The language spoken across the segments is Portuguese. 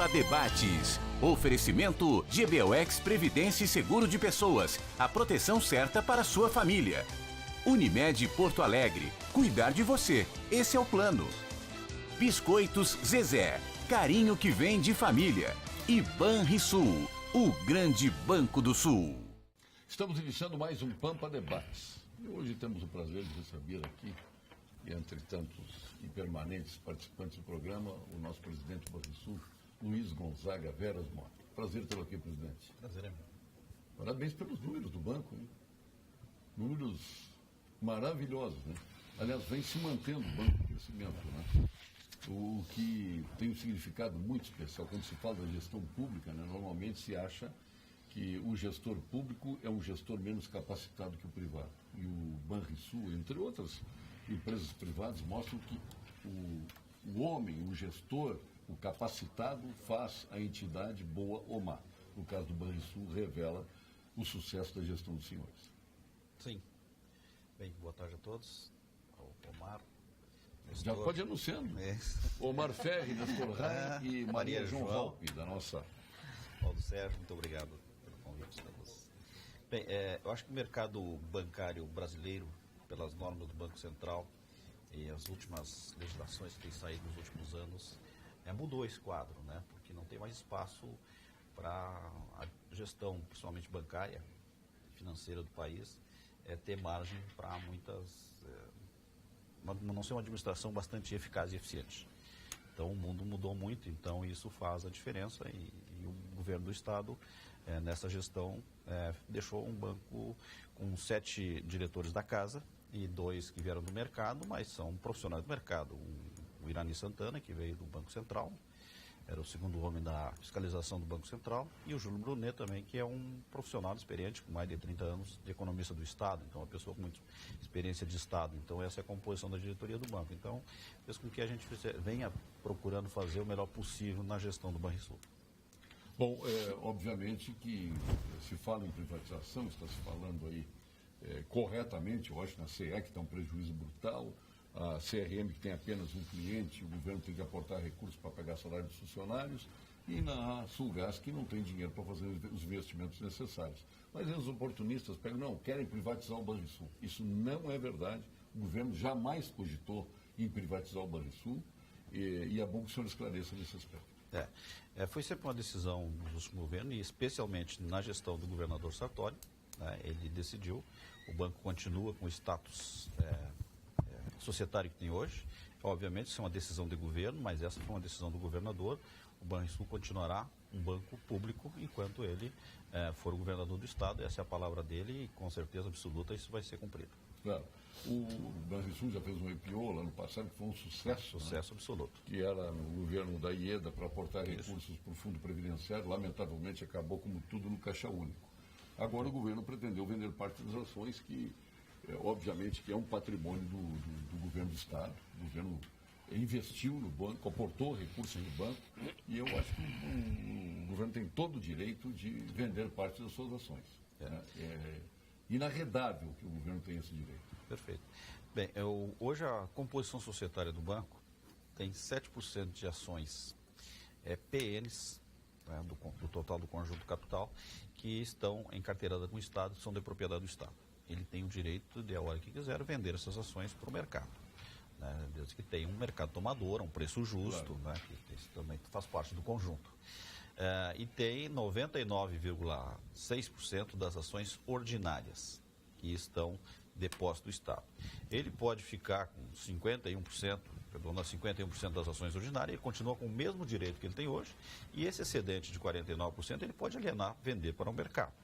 Pampa Debates. Oferecimento GBOX Previdência e Seguro de Pessoas. A proteção certa para a sua família. Unimed Porto Alegre. Cuidar de você. Esse é o plano. Biscoitos Zezé. Carinho que vem de família. E Banrisul, o grande banco do Sul. Estamos iniciando mais um Pampa Debates. E hoje temos o prazer de receber aqui, e entre tantos e permanentes participantes do programa, o nosso presidente do Banrisul, Luiz Gonzaga Veras Mota. Prazer tê-lo aqui, presidente. Prazer é meu. Parabéns pelos números do banco, hein? Números maravilhosos, né? Aliás, vem se mantendo o banco de crescimento, né? O que tem um significado muito especial. Quando se fala da gestão pública, né, normalmente se acha que o gestor público é um gestor menos capacitado que o privado. E o Banrisul, entre outras empresas privadas, mostram que o homem, o gestor, o capacitado faz a entidade boa ou má. No caso do Banrisul, revela o sucesso da gestão dos senhores. Sim. Bem, boa tarde a todos. Ao Omar. Já pode ir anunciando. Omar Ferri, Nestor Rai e Maria João Volpe, da nossa... Paulo Sérgio, muito obrigado pelo convite. Bem, eu acho que o mercado bancário brasileiro, pelas normas do Banco Central e as últimas legislações que têm saído nos últimos anos, mudou esse quadro, né? Porque não tem mais espaço para a gestão, principalmente bancária, financeira do país, ter margem para muitas... não ser uma administração bastante eficaz e eficiente. Então o mundo mudou muito, então isso faz a diferença e o governo do Estado, nessa gestão, deixou um banco com 7 diretores da casa e 2 que vieram do mercado, mas são profissionais do mercado. O Irani Santana, que veio do Banco Central, era o segundo homem da fiscalização do Banco Central, e o Júlio Brunet também, que é um profissional experiente, com mais de 30 anos de economista do Estado, então uma pessoa com muita experiência de Estado. Então essa é a composição da diretoria do banco. Então fez com que a gente venha procurando fazer o melhor possível na gestão do Banrisul. Bom, obviamente que se fala em privatização, está se falando aí corretamente, eu acho, na CE, que está um prejuízo brutal, a CRM, que tem apenas um cliente, o governo tem que aportar recursos para pagar salário dos funcionários, e na Sulgás, que não tem dinheiro para fazer os investimentos necessários. Mas os oportunistas pegam, não, querem privatizar o Banrisul. Isso não é verdade. O governo jamais cogitou em privatizar o Banrisul, e é bom que o senhor esclareça nesse aspecto. Foi sempre uma decisão dos últimos governos, e especialmente na gestão do governador Sartori, né, ele decidiu, o banco continua com o status societário que tem hoje. Obviamente isso é uma decisão de governo, mas essa foi uma decisão do governador. O Banrisul continuará um banco público enquanto ele for o governador do Estado. Essa é a palavra dele e com certeza absoluta isso vai ser cumprido. Claro. O Banrisul já fez um IPO lá no passado que foi um sucesso. Sucesso, né? Absoluto. Que era no governo da IEDA para aportar recursos para o Fundo Previdenciário. Lamentavelmente acabou como tudo no caixa único. Agora o governo pretendeu vender parte das ações que, obviamente, que é um patrimônio do governo do Estado. O governo investiu no banco, aportou recursos no banco, e eu acho que o governo tem todo o direito de vender parte das suas ações. É inarredável que o governo tenha esse direito. Perfeito. Bem, hoje a composição societária do banco tem 7% de ações PNs, né, do total do conjunto capital, que estão em carteirada com o Estado, que são de propriedade do Estado. Ele tem o direito de, a hora que quiser, vender essas ações para o mercado, né, desde que tenha um mercado tomador, um preço justo, claro, né, que isso também faz parte do conjunto. E tem 99,6% das ações ordinárias que estão de posse do Estado. Ele pode ficar com 51%, perdão, 51% das ações ordinárias, ele continua com o mesmo direito que ele tem hoje, e esse excedente de 49% ele pode alienar, vender para o mercado.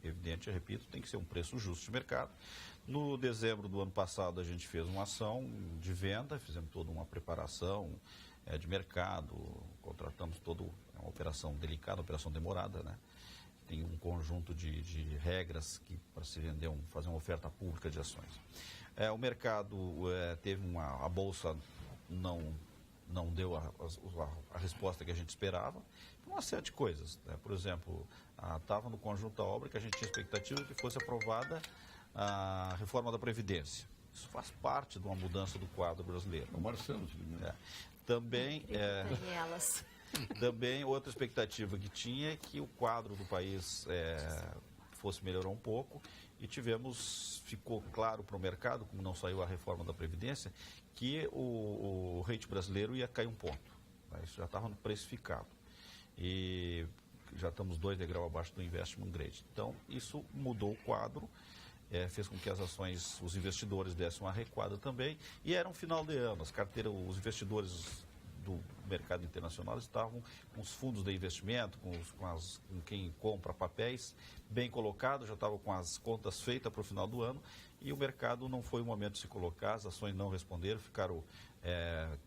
Evidente, eu repito, tem que ser um preço justo de mercado. No dezembro do ano passado, a gente fez uma ação de venda, fizemos toda uma preparação de mercado, contratamos toda uma operação delicada, uma operação demorada, né? Tem um conjunto de regras para se vender, fazer uma oferta pública de ações. O mercado teve a Bolsa não deu a resposta que a gente esperava, uma série de coisas, né? Por exemplo, estava no conjunto da obra que a gente tinha expectativa que fosse aprovada a reforma da Previdência. Isso faz parte de uma mudança do quadro brasileiro. O Marcelo, também Também outra expectativa que tinha é que o quadro do país fosse melhorar um pouco e ficou claro para o mercado, como não saiu a reforma da Previdência, que o rate brasileiro ia cair um ponto. Né? Isso já estava precificado. E já estamos 2 degraus abaixo do investment grade. Então, isso mudou o quadro, fez com que as ações, os investidores dessem uma recuada também, e era um final de ano, os investidores do mercado internacional estavam com os fundos de investimento, com quem compra papéis bem colocados, já estavam com as contas feitas para o final do ano, e o mercado não foi o momento de se colocar, as ações não responderam, ficaram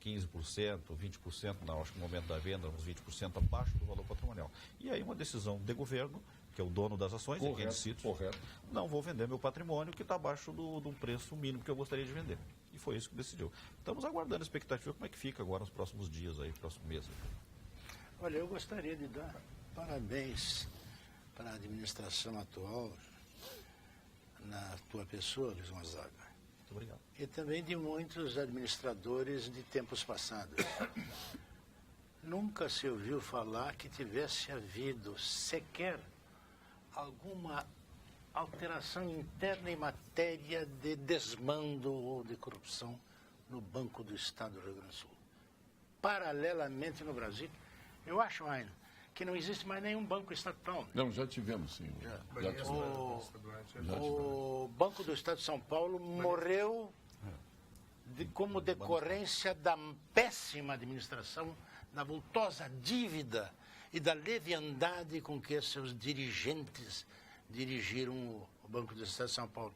15%, 20%, acho que no momento da venda, uns 20% abaixo do valor patrimonial. E aí uma decisão de governo, que é o dono das ações, quem decide, não vou vender meu patrimônio que está abaixo do preço mínimo que eu gostaria de vender. E foi isso que decidiu. Estamos aguardando a expectativa, como é que fica agora nos próximos dias, próximo mês. Olha, eu gostaria de dar parabéns para a administração atual, na tua pessoa, Luiz Gonzaga. Muito obrigado. E também de muitos administradores de tempos passados. Nunca se ouviu falar que tivesse havido sequer alguma alteração interna em matéria de desmando ou de corrupção no Banco do Estado do Rio Grande do Sul. Paralelamente no Brasil, eu acho, Aino, que não existe mais nenhum banco estatal. Não, já tivemos, sim. Já tivemos. O Banco do Estado de São Paulo morreu como decorrência da péssima administração, da vultosa dívida e da leviandade com que seus dirigentes dirigiram o Banco do Estado de São Paulo.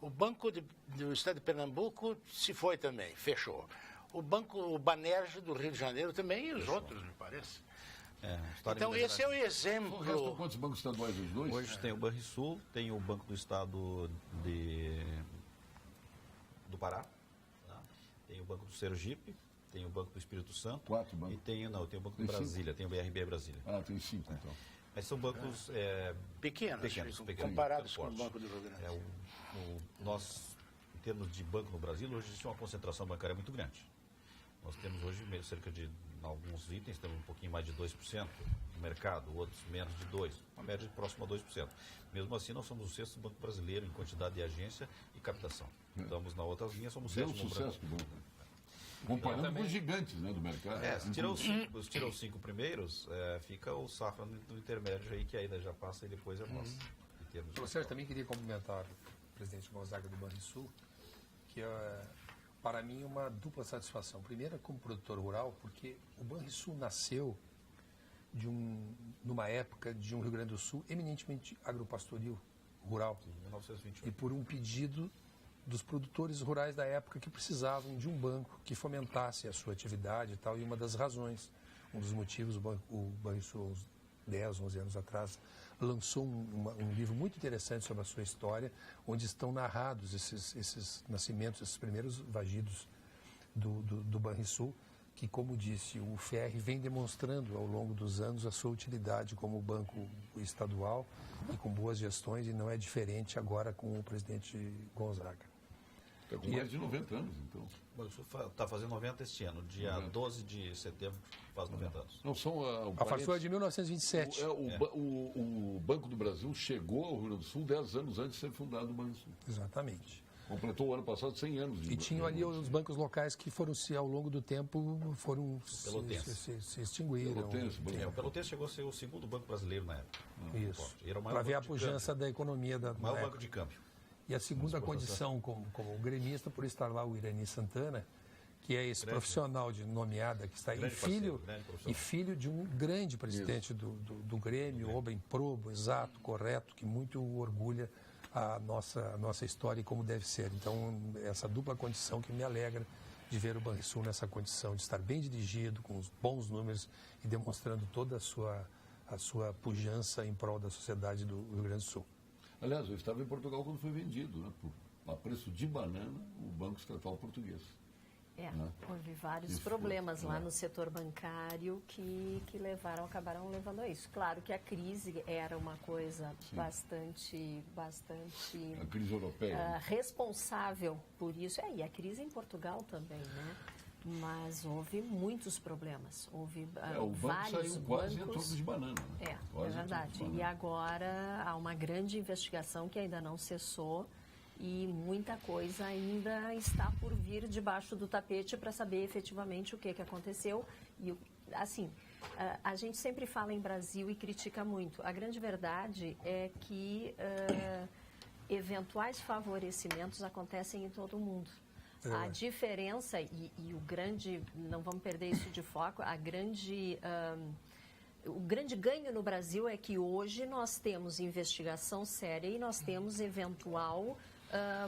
O Banco do Estado de Pernambuco se foi também, fechou. O Banerj do Rio de Janeiro também e os outros, me parece. Então, esse é o exemplo. Restam quantos bancos estaduais os dois? Hoje tem o Banrisul, tem o Banco do Estado do Pará, tá? Tem o Banco do Sergipe, tem o Banco do Espírito Santo. 4 bancos? E tem o Banco de Brasília, tem o BRB Brasília. Tem 5, então. Mas são bancos pequenos, comparados com o Banco do Rio Grande. Nós, em termos de banco no Brasil, hoje existe uma concentração bancária muito grande. Nós temos hoje cerca de, em alguns itens, temos um pouquinho mais de 2% no mercado, outros menos de 2%, uma média próxima a 2%. Mesmo assim, nós somos o 6º banco brasileiro em quantidade de agência e captação. Estamos na outra linha, somos o 7º. É um sucesso do banco. Comparando com os gigantes, né, do mercado. Se tira os 5 primeiros, fica o Safra no intermédio aí, que ainda já passa e depois é nosso. O professor também queria cumprimentar o presidente Gonzaga do Banrisul, que é, para mim, uma dupla satisfação. Primeiro, como produtor rural, porque o Banrisul nasceu numa época de um Rio Grande do Sul eminentemente agropastoril rural. Em 1928. E por um pedido dos produtores rurais da época que precisavam de um banco que fomentasse a sua atividade e tal. E uma das razões, um dos motivos, o Banrisul, uns 10, 11 anos atrás, lançou um livro muito interessante sobre a sua história, onde estão narrados esses nascimentos, esses primeiros vagidos do Banrisul, que, como disse, o FR vem demonstrando ao longo dos anos a sua utilidade como banco estadual e com boas gestões, e não é diferente agora com o presidente Gonzaga. Está com mais de 90 anos, então. O Banrisul está fazendo 90 este ano, dia 12 de setembro faz 90 anos. Não são a Farsul é de 1927. O Banco do Brasil chegou ao Rio Grande do Sul 10 anos antes de ser fundado o Banrisul. Exatamente. Completou o ano passado 100 anos. E tinham ali os bancos locais que foram, ao longo do tempo, se extinguiram. O Pelotense chegou a ser o 2º banco brasileiro na época. Isso. Para ver a pujança da economia da maior banco de câmbio. E a segunda condição, como gremista, por estar lá o Irani Santana, que é esse profissional de nomeada que está aí, filho de um grande presidente do Grêmio, homem probo, exato, correto, que muito orgulha a nossa história e como deve ser. Então, essa dupla condição que me alegra de ver o Banrisul nessa condição, de estar bem dirigido, com os bons números e demonstrando toda a sua pujança em prol da sociedade do Rio Grande do Sul. Aliás, eu estava em Portugal quando foi vendido, né, a preço de banana, o Banco Estatal Português. Houve vários problemas lá no setor bancário que acabaram levando a isso. Claro que a crise era uma coisa bastante a crise europeia, responsável por isso. E a crise em Portugal também, né? Mas houve muitos problemas. Houve O banco vários saiu quase a bancos. troco de banana. Né? É Quase a verdade. troco de E banana. agora há uma grande investigação que ainda não cessou e muita coisa ainda está por vir debaixo do tapete para saber efetivamente o que aconteceu. E, assim, a gente sempre fala em Brasil e critica muito. A grande verdade é que eventuais favorecimentos acontecem em todo o mundo. A diferença e o grande, não vamos perder isso de foco, o grande ganho no Brasil é que hoje nós temos investigação séria e nós temos eventual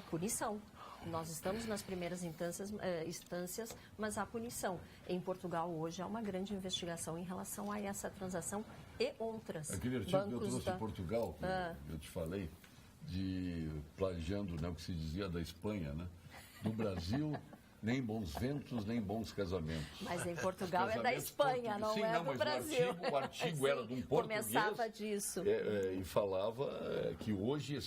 punição. Nós estamos nas primeiras instâncias, mas há punição. Em Portugal hoje há uma grande investigação em relação a essa transação e outras. Aquele artigo que eu bancos trouxe de Portugal, que eu te falei, plagiando, né, o que se dizia da Espanha, né? No Brasil, nem bons ventos, nem bons casamentos. Mas em Portugal é da Espanha, não é do Brasil. O artigo era de um português. Começava disso. E falava que hoje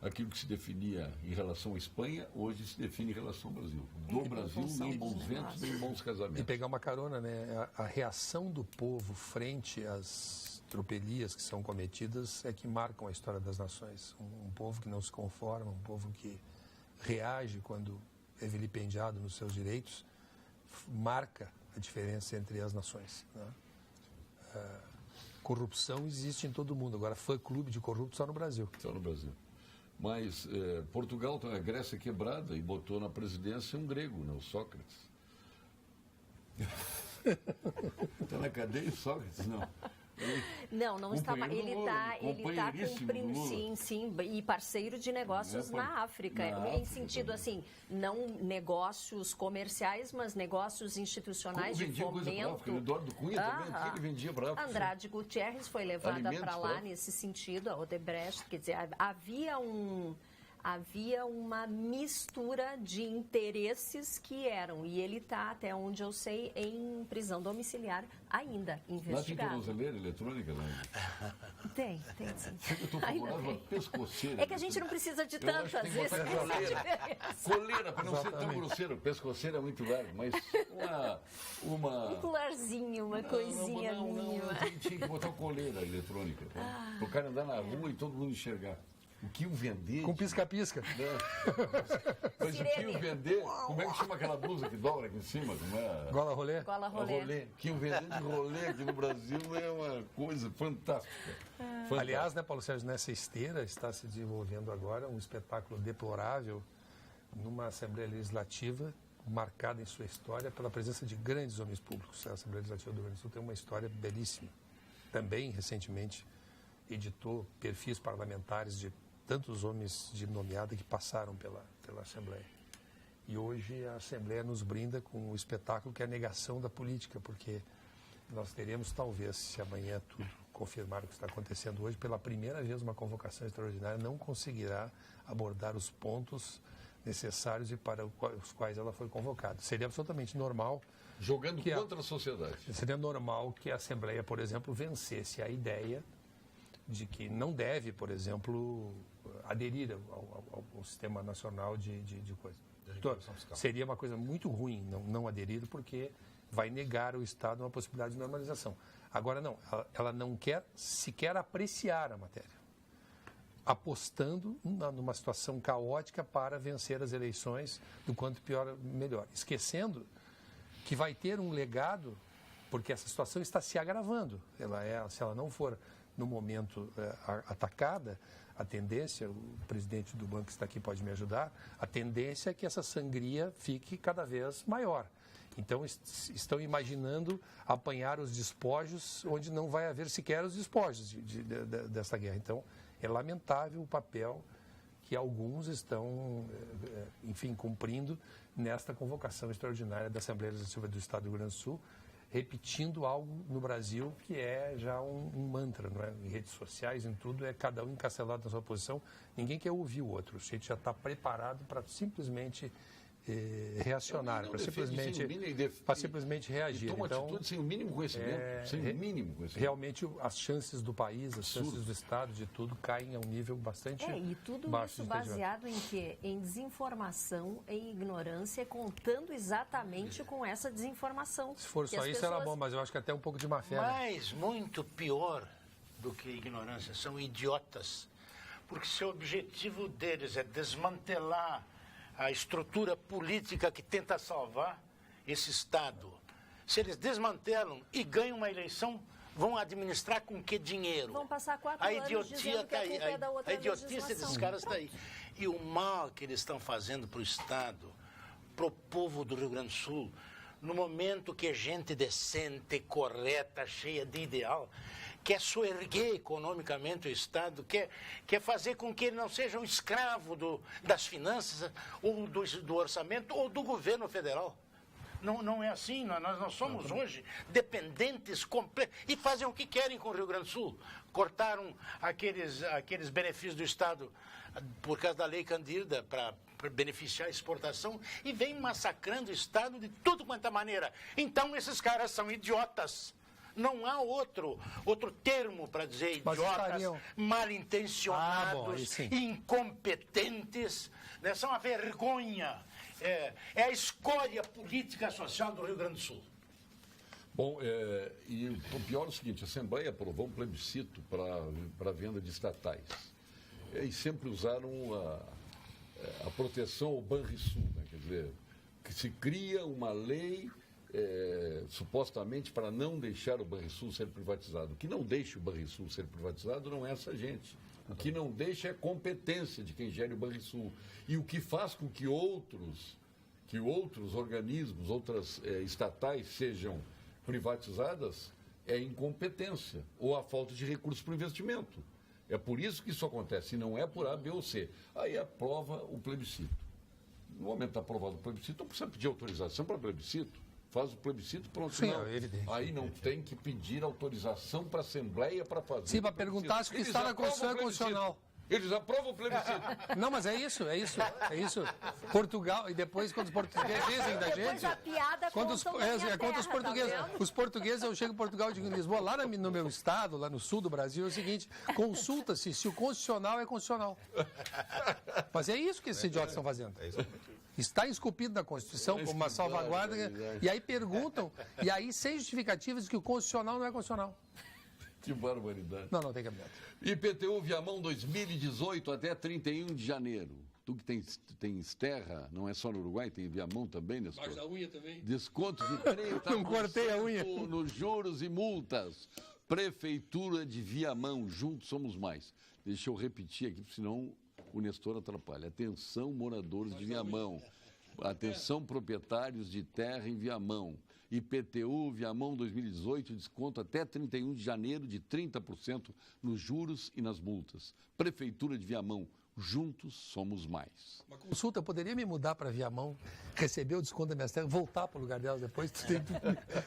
aquilo que se definia em relação à Espanha, hoje se define em relação ao Brasil. Do Brasil, nem bons ventos, nem bons casamentos. E pegar uma carona, né? A reação do povo frente às tropelias que são cometidas é que marcam a história das nações. Um povo que não se conforma, um povo que reage quando é vilipendiado nos seus direitos, marca a diferença entre as nações. Né? Corrupção existe em todo mundo. Agora, fã-clube de corruptos só no Brasil. Só no Brasil. Mas Portugal tem a Grécia quebrada e botou na presidência um grego, né, o Sócrates. Está na cadeia Sócrates, não? Não estava. Ele está cumprindo, Lula. sim, e parceiro de negócios na África. Em sentido assim, não negócios comerciais, mas negócios institucionais de fomento. O Eduardo Cunha também, o que ele vendia para a África? Andrade Gutierrez foi levada para lá nesse sentido, a Odebrecht, quer dizer, havia uma mistura de interesses que eram, e ele está, até onde eu sei, em prisão domiciliar ainda, investigado. Lá tem tornozeleira eletrônica, não? Tem sim. Eu estou favorável a uma pescoceira. É que a gente não precisa de tantas vezes. Coleira, para não ser tão grosseiro. Pescoceira é muito largo, mas Um colarzinho, uma coisinha mínima. Tinha que botar uma coleira eletrônica, para o cara andar na rua e todo mundo enxergar. O que o vender... Com pisca-pisca. Mas o que o vender... Como é que chama aquela blusa que dobra aqui em cima? Como é? Gola rolê? Gola rolê. O que o vender de rolê aqui no Brasil é uma coisa fantástica. Aliás, né, Paulo Sérgio, nessa esteira está se desenvolvendo agora um espetáculo deplorável numa Assembleia Legislativa marcada em sua história pela presença de grandes homens públicos. A Assembleia Legislativa do Rio Grande do Sul tem uma história belíssima. Também, recentemente, editou perfis parlamentares de tantos homens de nomeada que passaram pela Assembleia. E hoje a Assembleia nos brinda com o espetáculo que é a negação da política, porque nós teremos, talvez, se amanhã tudo confirmar o que está acontecendo hoje, pela primeira vez uma convocação extraordinária não conseguirá abordar os pontos necessários e para os quais ela foi convocada. Seria absolutamente normal... Jogando contra a sociedade. Seria normal que a Assembleia, por exemplo, vencesse a ideia de que não deve, por exemplo, aderir ao Sistema Nacional de coisa. Então, seria uma coisa muito ruim não aderir, porque vai negar ao Estado uma possibilidade de normalização. Agora, não, ela não quer sequer apreciar a matéria, apostando numa situação caótica para vencer as eleições, do quanto pior, melhor. Esquecendo que vai ter um legado, porque essa situação está se agravando. Se ela não for no momento atacada, a tendência, o presidente do banco que está aqui pode me ajudar, a tendência é que essa sangria fique cada vez maior. Então, estão imaginando apanhar os despojos onde não vai haver sequer os despojos dessa guerra. Então, é lamentável o papel que alguns estão, enfim, cumprindo nesta convocação extraordinária da Assembleia Legislativa do Estado do Rio Grande do Sul, repetindo algo no Brasil que é já um mantra, não é? Em redes sociais, em tudo, é cada um encastelado na sua posição, ninguém quer ouvir o outro, a gente já está preparado para simplesmente reacionário, para simplesmente reagir. Toma então, atitude sem o mínimo conhecimento. Realmente as chances do país, as chances do Estado, de tudo, caem a um nível bastante e tudo baixo. Isso baseado em quê? Em desinformação, em ignorância, contando exatamente com essa desinformação. Se for só isso, era bom, mas eu acho que até um pouco de má fé. Mas muito pior do que ignorância, são idiotas. Porque se o objetivo deles é desmantelar a estrutura política que tenta salvar esse Estado, se eles desmantelam e ganham uma eleição, vão administrar com que dinheiro? Vão passar 4 anos dizendo que a culpa é da outra a idiotice desses caras está aí. E o mal que eles estão fazendo para o Estado, para o povo do Rio Grande do Sul, no momento que gente decente, correta, cheia de ideal, quer soerguer economicamente o Estado, quer fazer com que ele não seja um escravo das finanças, ou do orçamento, ou do governo federal. Não é assim, nós não somos hoje dependentes completos. E fazem o que querem com o Rio Grande do Sul. Cortaram aqueles benefícios do Estado por causa da Lei Candirda para beneficiar a exportação e vem massacrando o Estado de tudo quanto é maneira. Então esses caras são idiotas. Não há outro termo para dizer idiotas, mal intencionados, incompetentes, né? São a vergonha. É a escória política social do Rio Grande do Sul. Bom, e o pior é o seguinte, a Assembleia aprovou um plebiscito para a venda de estatais. E sempre usaram a proteção ao Banrisul, né? Quer dizer, que se cria uma lei supostamente para não deixar o Banrisul ser privatizado. O que não deixa o Banrisul ser privatizado não é essa gente. O que não deixa é competência de quem gere o Banrisul. E o que faz com que outros organismos, outras estatais sejam privatizadas é a incompetência ou a falta de recursos para o investimento. É por isso que isso acontece, e não é por A, B ou C. Aí aprova o plebiscito. No momento de aprovado o plebiscito, não precisa pedir autorização para plebiscito. Faz o plebiscito, pronto. Sim, não. é evidente. Aí não tem que pedir autorização para a Assembleia para fazer. Sim, para perguntar se está na Constituição Constitucional. Eles aprovam o plebiscito. Não, mas é isso. Portugal, e depois quando os portugueses dizem da gente... Depois a piada quando os portugueses... Os portugueses, eu chego em Portugal e digo em Lisboa, lá no meu estado, lá no sul do Brasil, é o seguinte, consulta-se se o constitucional é constitucional. Mas é isso que esses idiotas estão fazendo. Está esculpido na Constituição como uma salvaguarda, e aí perguntam, e aí sem justificativas que o constitucional não é constitucional. Que barbaridade. Não tem cabimento. IPTU Viamão 2018 até 31 de janeiro. Tu que tens terra, não é só no Uruguai, tem Viamão também, Nestor? Mas a unha também. Desconto de 30% Não cortei a unha. nos juros e multas. Prefeitura de Viamão, juntos somos mais. Deixa eu repetir aqui, senão o Nestor atrapalha. Atenção, moradores de Viamão. Atenção, proprietários de terra em Viamão. IPTU Viamão 2018, desconto até 31 de janeiro de 30% nos juros e nas multas. Prefeitura de Viamão, juntos somos mais. Uma consulta, eu poderia me mudar para Viamão, receber o desconto da minha terra, voltar para o lugar delas depois?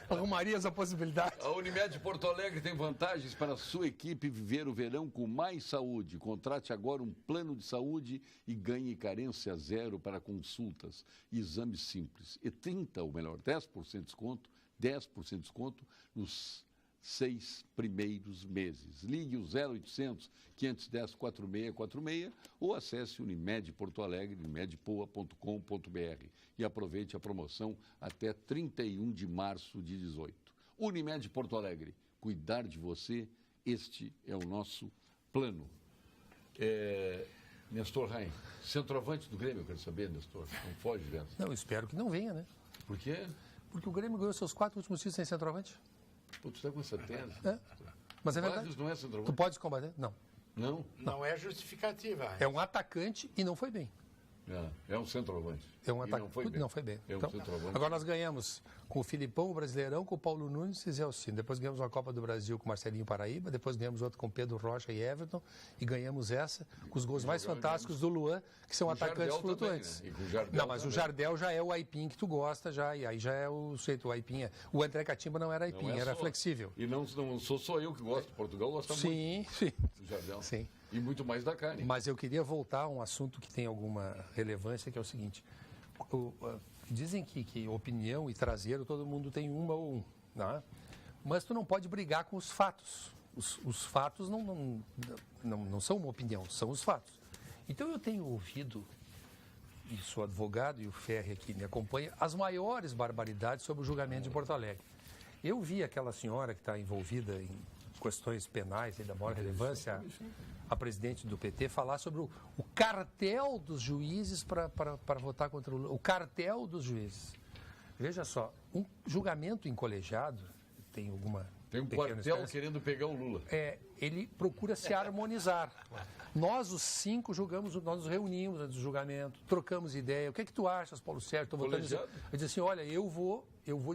Arrumaria essa possibilidade? A Unimed Porto Alegre tem vantagens para a sua equipe viver o verão com mais saúde. Contrate agora um plano de saúde e ganhe carência zero para consultas e exames simples. E 10% de desconto, 10% de desconto nos 6 primeiros meses. Ligue o 0800 510 4646 ou acesse Unimed Porto Alegre, unimedpoa.com.br e aproveite a promoção até 31 de março de 18. Unimed Porto Alegre, cuidar de você, este é o nosso plano. Nestor Raim, centroavante do Grêmio, eu quero saber, Nestor, não foge dessa. Não, espero que não venha, né? Por quê? Porque o Grêmio ganhou seus 4 últimos títulos sem centroavante. Pô, tu está com essa tese? Mas é verdade. Não é centroavante? Tu podes combater? Não. Não? Não é justificativa. É um atacante e não foi bem. É um centroavante. É um atacante. Não foi bem. É um centroavante. Agora nós ganhamos com o Filipão, o Brasileirão, com o Paulo Nunes e Zé Alcino. Depois ganhamos uma Copa do Brasil com o Marcelinho Paraíba. Depois ganhamos outro com Pedro Rocha e Everton. E ganhamos essa com os gols mais fantásticos do Luan, que são atacantes flutuantes. Também, né? Não, mas o Jardel já é o aipim que tu gosta, já. E aí já é o jeito, o aipim. O André Catimba não era aipim, era flexível. E não sou só eu que gosto. Portugal gosta muito do Jardel. Sim. E muito mais da carne. Mas eu queria voltar a um assunto que tem alguma relevância, que é o seguinte. Dizem que opinião e traseiro todo mundo tem uma ou um, né? Mas tu não pode brigar com os fatos. Os fatos não são uma opinião, são os fatos. Então eu tenho ouvido, e sou advogado e o Ferri aqui me acompanha, as maiores barbaridades sobre o julgamento de Porto Alegre. Eu vi aquela senhora que está envolvida em questões penais da maior relevância, a presidente do PT, falar sobre o cartel dos juízes para votar contra o Lula. O cartel dos juízes. Veja só, um julgamento em colegiado, tem um quartel querendo pegar o Lula. Ele procura se harmonizar. Nós, os 5, julgamos, nós nos reunimos antes do julgamento, trocamos ideia. O que é que tu achas, Paulo Sérgio? Estou votando. Eu disse assim, olha, eu vou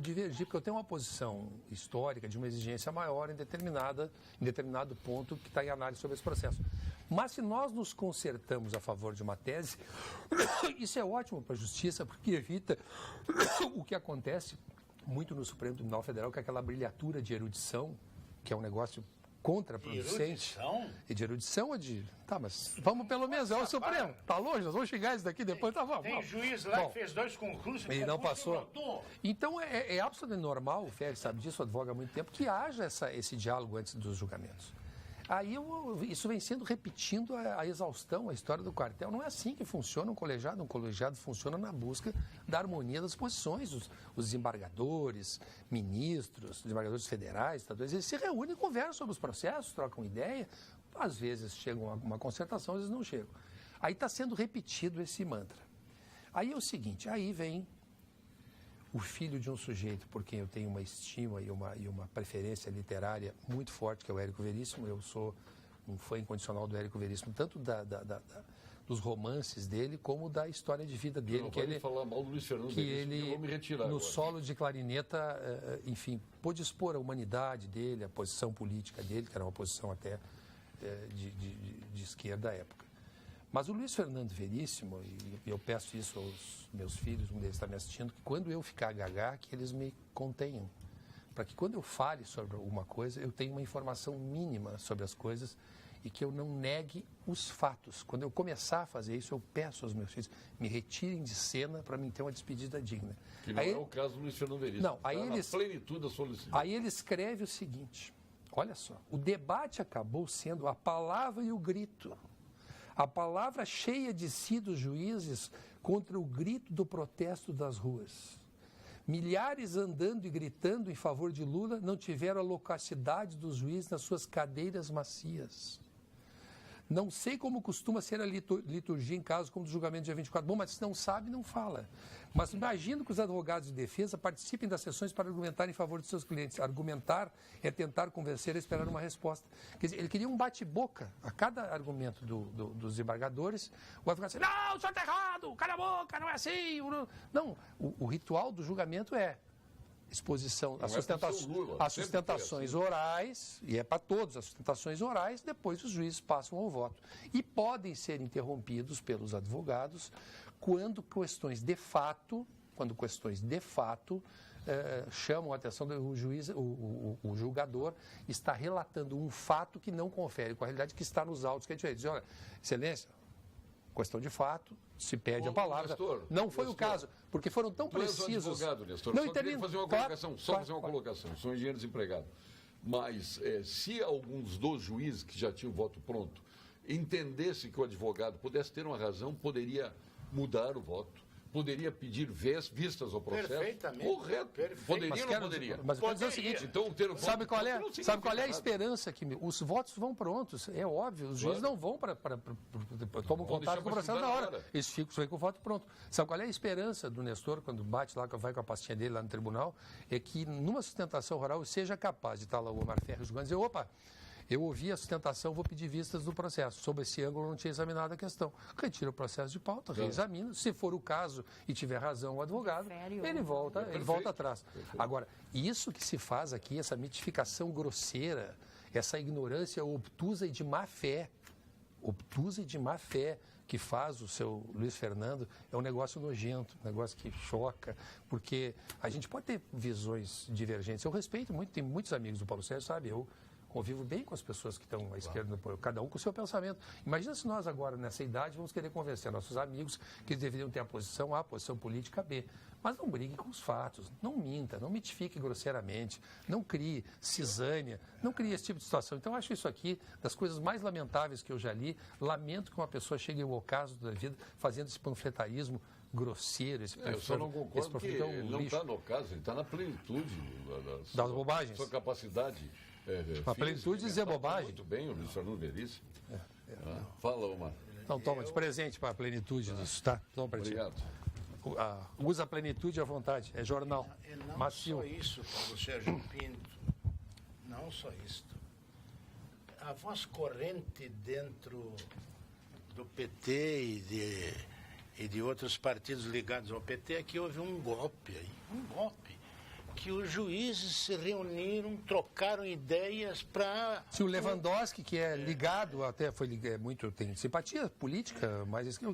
divergir, porque eu tenho uma posição histórica de uma exigência maior em determinado ponto que está em análise sobre esse processo. Mas se nós nos consertamos a favor de uma tese, isso é ótimo para a justiça, porque evita o que acontece muito no Supremo Tribunal Federal, que é aquela brilhatura de erudição, que é um negócio contraproducente. E de erudição ou de... Tá, mas vamos pelo menos, é o Supremo. Tá longe, nós vamos chegar isso daqui depois, tá bom. Tem juiz lá que fez 2 concursos e não passou. Então é absolutamente normal, o Ferri sabe disso, advoga há muito tempo, que haja esse diálogo antes dos julgamentos. Aí isso vem sendo repetindo a exaustão, a história do quartel. Não é assim que funciona um colegiado. Um colegiado funciona na busca da harmonia das posições. Os desembargadores, ministros, desembargadores federais, estaduais, eles se reúnem e conversam sobre os processos, trocam ideia. Às vezes chegam a uma concertação, às vezes não chegam. Aí está sendo repetido esse mantra. Aí é o seguinte, aí vem o filho de um sujeito por quem eu tenho uma estima e uma preferência literária muito forte, que é o Érico Veríssimo. Eu sou um fã incondicional do Érico Veríssimo, tanto dos romances dele, como da história de vida dele. Que ele falar mal do Luiz Fernando Veríssimo, eu vou me retirar no agora. Solo de clarineta, enfim, pôde expor a humanidade dele, a posição política dele, que era uma posição até de esquerda à época. Mas o Luiz Fernando Veríssimo, e eu peço isso aos meus filhos, um deles está me assistindo, que quando eu ficar gaga, que eles me contenham. Para que quando eu fale sobre alguma coisa, eu tenha uma informação mínima sobre as coisas e que eu não negue os fatos. Quando eu começar a fazer isso, eu peço aos meus filhos, me retirem de cena para mim ter uma despedida digna. Que não é o caso do Luiz Fernando Veríssimo. Não, aí na plenitude da solicitude. Aí ele escreve o seguinte, olha só, o debate acabou sendo a palavra e o grito. A palavra cheia de si dos juízes contra o grito do protesto das ruas. Milhares andando e gritando em favor de Lula não tiveram a loquacidade dos juízes nas suas cadeiras macias. Não sei como costuma ser a liturgia em casos como o do julgamento dia 24. Bom, mas se não sabe, não fala. Mas imagino que os advogados de defesa participem das sessões para argumentar em favor de seus clientes. Argumentar é tentar convencer a esperar uma resposta. Quer dizer, ele queria um bate-boca. A cada argumento dos embargadores, o advogado disse, não, o senhor está errado, cala a boca, não é assim. Não, o ritual do julgamento é exposição, as sustentações orais, e é para todos, as sustentações orais, depois os juízes passam ao voto. E podem ser interrompidos pelos advogados quando questões de fato chamam a atenção do juiz, o julgador está relatando um fato que não confere com a realidade que está nos autos, que é diferente. Diz, olha, excelência, questão de fato, se pede a palavra. Nestor, não foi o caso, porque foram tão precisos. Tu és advogado, Nestor. Não, só queria fazer uma colocação, colocação. Sou engenheiro desempregado. Mas se alguns dos juízes que já tinham o voto pronto entendessem que o advogado pudesse ter uma razão, poderia mudar o voto. Poderia pedir vistas ao processo. Perfeitamente. Correto. Poderia ou não poderia? Mas eu quero dizer o seguinte, então, sabe qual é a esperança? Que os votos vão prontos, é óbvio. Os juízes não vão tomam contato com o processo na hora. Eles ficam com o voto pronto. Sabe qual é a esperança do Nestor, quando bate lá, vai com a pastinha dele lá no tribunal? É que numa sustentação oral seja capaz de estar lá o Omar Ferri julgando e dizer, opa, eu ouvi a sustentação, vou pedir vistas do processo. Sob esse ângulo, eu não tinha examinado a questão. Retira o processo de pauta, reexamina. Se for o caso e tiver razão o advogado, ele volta atrás. Agora, isso que se faz aqui, essa mitificação grosseira, essa ignorância obtusa e de má fé, que faz o seu Luiz Fernando, é um negócio nojento, um negócio que choca, porque a gente pode ter visões divergentes. Eu respeito muito, tem muitos amigos do Paulo Sérgio, sabe? Eu convivo bem com as pessoas que estão à esquerda, cada um com o seu pensamento. Imagina se nós agora, nessa idade, vamos querer convencer nossos amigos que eles deveriam ter a posição A, a posição política B. Mas não brigue com os fatos, não minta, não mitifique grosseiramente, não crie cisânia, não crie esse tipo de situação. Então, eu acho isso aqui das coisas mais lamentáveis que eu já li. Lamento que uma pessoa chegue ao ocaso da vida fazendo esse panfletarismo grosseiro. Eu só não concordo que ele não está no ocaso, ele está na plenitude das bobagens. Sua capacidade a plenitude de dizer bobagem. Muito bem, o Luiz Fernando Veríssimo. Fala, Omar. Então, toma de presente para a plenitude disso, tá? Toma para ti. Obrigado. Usa a plenitude à vontade, é jornal. E não macio. só isso, Paulo Sérgio Pinto, não só isso. A voz corrente dentro do PT e de outros partidos ligados ao PT é que houve um golpe aí, que os juízes se reuniram, trocaram ideias para... Se o Lewandowski, que é ligado, até tem simpatia política, mas o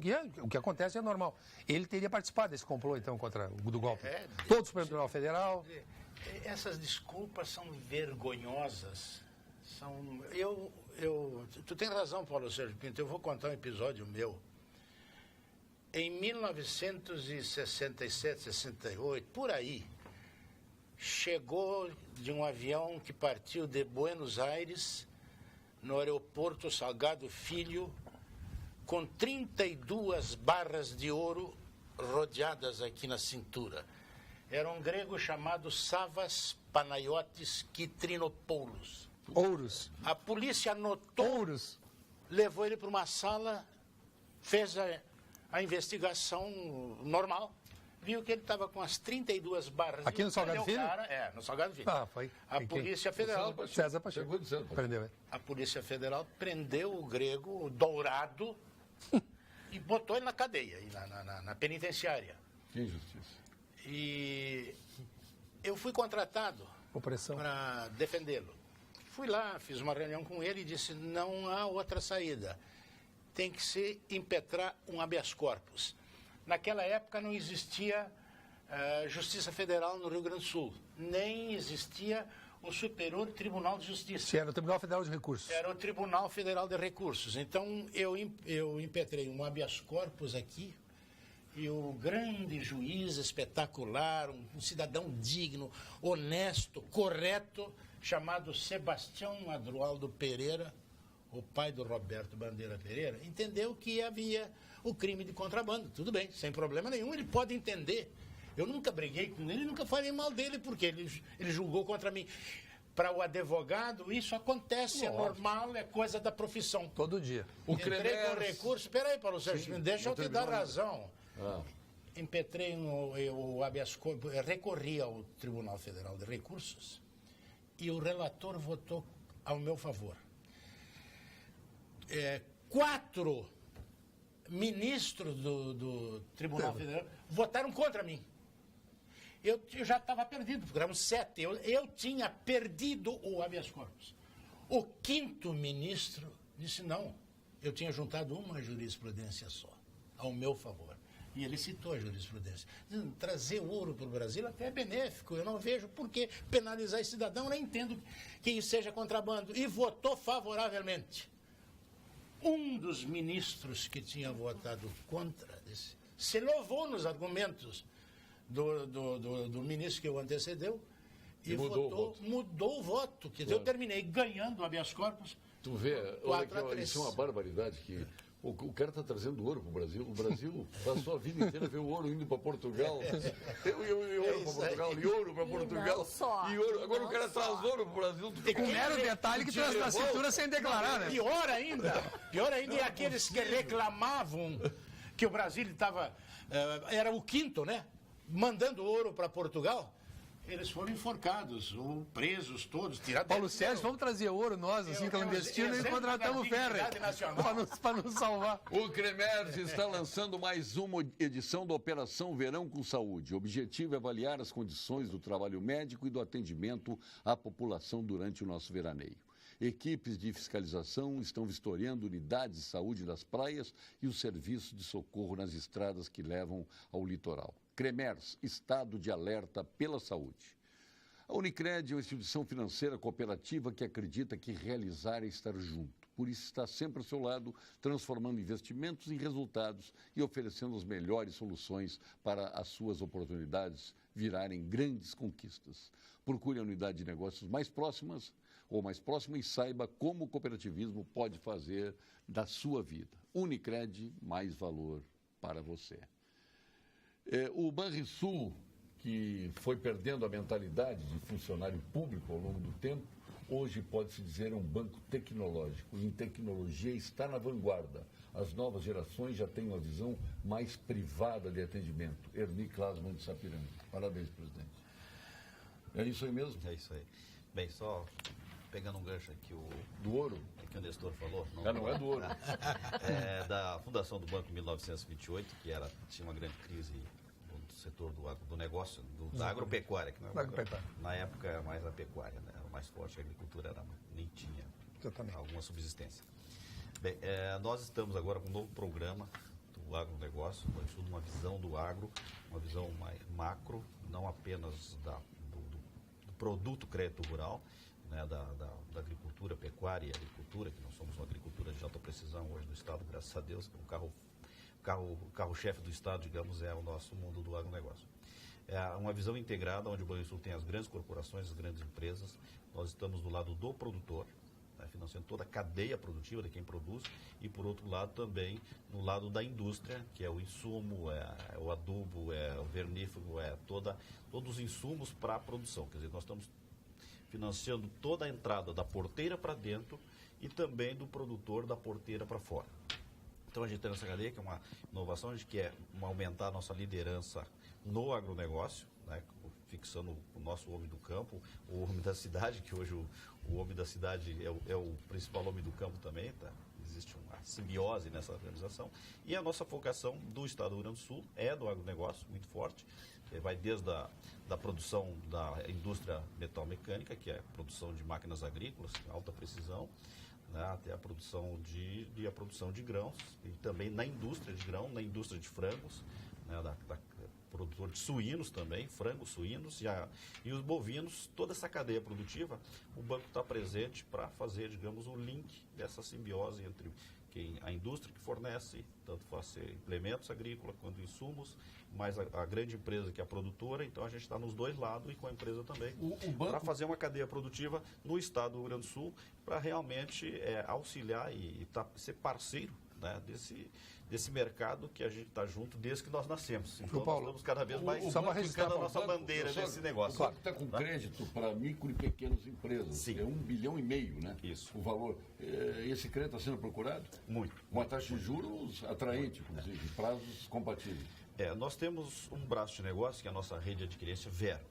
que acontece é normal. Ele teria participado desse complô, então, contra o do golpe. Todos o Supremo Tribunal Federal. Essas desculpas são vergonhosas. Tu tem razão, Paulo Sérgio Pinto, eu vou contar um episódio meu. Em 1967, 68, por aí, chegou de um avião que partiu de Buenos Aires, no aeroporto Salgado Filho, com 32 barras de ouro rodeadas aqui na cintura. Era um grego chamado Savas Panayotis Kitrinopoulos. Ouros. A polícia anotou, Ouros. levou ele para uma sala, fez a investigação normal, viu que ele estava com as 32 barras. Aqui no Salgado Filho? No Salgado Filho. Foi. A Polícia Federal... César Pacheco. Prendeu. A Polícia Federal prendeu o grego, o dourado, e botou ele na cadeia, na penitenciária. Que injustiça. E eu fui contratado para defendê-lo. Fui lá, fiz uma reunião com ele e disse, não há outra saída. Tem que se impetrar um habeas corpus. Naquela época não existia Justiça Federal no Rio Grande do Sul, nem existia o Superior Tribunal de Justiça. Sim, era o Tribunal Federal de Recursos. Era o Tribunal Federal de Recursos. Então, eu impetrei um habeas corpus aqui, e o grande juiz espetacular, um cidadão digno, honesto, correto, chamado Sebastião Adroaldo Pereira, o pai do Roberto Bandeira Pereira, entendeu que havia o crime de contrabando. Tudo bem, sem problema nenhum, ele pode entender. Eu nunca briguei com ele, nunca falei mal dele, porque ele julgou contra mim. Para o advogado, isso acontece, é normal, é coisa da profissão. Todo dia. Entrei com recurso. Espera aí, Paulo Sérgio, deixa eu te dar razão. Impetrei o habeas corpus, recorri ao Tribunal Federal de Recursos e o relator votou ao meu favor. 4 ministros do Tribunal Federal votaram contra mim. Eu já estava perdido, porque eram 7. Eu tinha perdido o habeas corpus. O 5º ministro disse não. Eu tinha juntado uma jurisprudência só, ao meu favor. E ele citou a jurisprudência. Trazer ouro para o Brasil até é benéfico. Eu não vejo por que penalizar esse cidadão. Eu nem entendo que isso seja contrabando. E votou favoravelmente. Um dos ministros que tinha votado contra se louvou nos argumentos do ministro que o antecedeu e mudou o voto. Quer dizer, eu terminei ganhando o habeas corpus. Tu vê, olha, isso é uma barbaridade que o cara está trazendo ouro para o Brasil. O Brasil passou a vida inteira a ver o ouro indo para Portugal. E ouro para Portugal, e ouro para Portugal. E ouro. Agora o cara traz ouro para o Brasil. Com mero detalhe que traz na cintura sem declarar, né? Pior ainda, e aqueles que reclamavam que o Brasil estava... era o 5º, né? Mandando ouro para Portugal. Eles foram enforcados, ou presos todos, tirados... Paulo Sérgio, vamos trazer ouro nós, assim, clandestino, e contratamos o Ferrer para nos salvar. O CREMERS está lançando mais uma edição da Operação Verão com Saúde. O objetivo é avaliar as condições do trabalho médico e do atendimento à população durante o nosso veraneio. Equipes de fiscalização estão vistoriando unidades de saúde das praias e os serviços de socorro nas estradas que levam ao litoral. CREMERS, Estado de Alerta pela Saúde. A Unicred é uma instituição financeira cooperativa que acredita que realizar é estar junto. Por isso está sempre ao seu lado, transformando investimentos em resultados e oferecendo as melhores soluções para as suas oportunidades virarem grandes conquistas. Procure a unidade de negócios mais próxima e saiba como o cooperativismo pode fazer da sua vida. Unicred, mais valor para você. O Banrisul, que foi perdendo a mentalidade de funcionário público ao longo do tempo, hoje pode-se dizer um banco tecnológico. Em tecnologia está na vanguarda. As novas gerações já têm uma visão mais privada de atendimento. Erni Klasman de Sapiranga. Parabéns, presidente. É isso aí mesmo? É isso aí. Bem, só pegando um gancho aqui, do ouro? Que o Nestor falou. Não é do ouro. Da fundação do banco em 1928, que tinha uma grande crise no setor do negócio, da agropecuária. Que não é na época era mais a pecuária, né? Era mais forte, a agricultura nem tinha alguma subsistência. Bem, nós estamos agora com um novo programa do agronegócio, uma visão do agro, uma visão mais macro, não apenas do produto crédito rural, né, da agricultura, pecuária e agricultura, que nós somos uma agricultura de alta precisão hoje no Estado, graças a Deus, que o carro-chefe do Estado, digamos, é o nosso mundo do agronegócio. É uma visão integrada, onde o Banrisul tem as grandes corporações, as grandes empresas. Nós estamos do lado do produtor, né, financiando toda a cadeia produtiva de quem produz, e por outro lado também no lado da indústria, que é o insumo, é o adubo, é o vernífugo, todos os insumos para a produção. Quer dizer, nós estamos financiando toda a entrada da porteira para dentro e também do produtor da porteira para fora. Então a gente tem essa cadeia, que é uma inovação, a gente quer aumentar a nossa liderança no agronegócio, né, fixando o nosso homem do campo, o homem da cidade, que hoje o homem da cidade é o principal homem do campo também, tá? Existe uma simbiose nessa organização. E a nossa focação do Estado do Rio Grande do Sul é do agronegócio, muito forte. Vai desde da produção da indústria metalmecânica, que é a produção de máquinas agrícolas, alta precisão, né, até a produção de grãos, e também na indústria de grão, na indústria de frangos, né, produtor de suínos também, frangos, suínos e os bovinos, toda essa cadeia produtiva, o banco está presente para fazer, digamos, o link dessa simbiose entre a indústria que fornece, tanto fazer implementos agrícolas quanto insumos, mas a grande empresa que é a produtora, então a gente está nos dois lados e com a empresa também, para fazer uma cadeia produtiva no estado do Rio Grande do Sul, para realmente auxiliar e ser parceiro, né, desse mercado que a gente está junto desde que nós nascemos. Então nós estamos cada vez mais ficando a nossa bandeira desse negócio. O banco está com crédito para micro e pequenas empresas. Sim. É 1,5 bilhão, né? Isso. O valor. Esse crédito está sendo procurado? Muito. Uma taxa de juros atraente, inclusive, prazos compatíveis. Nós temos um braço de negócio, que é a nossa rede de adquirência Vero,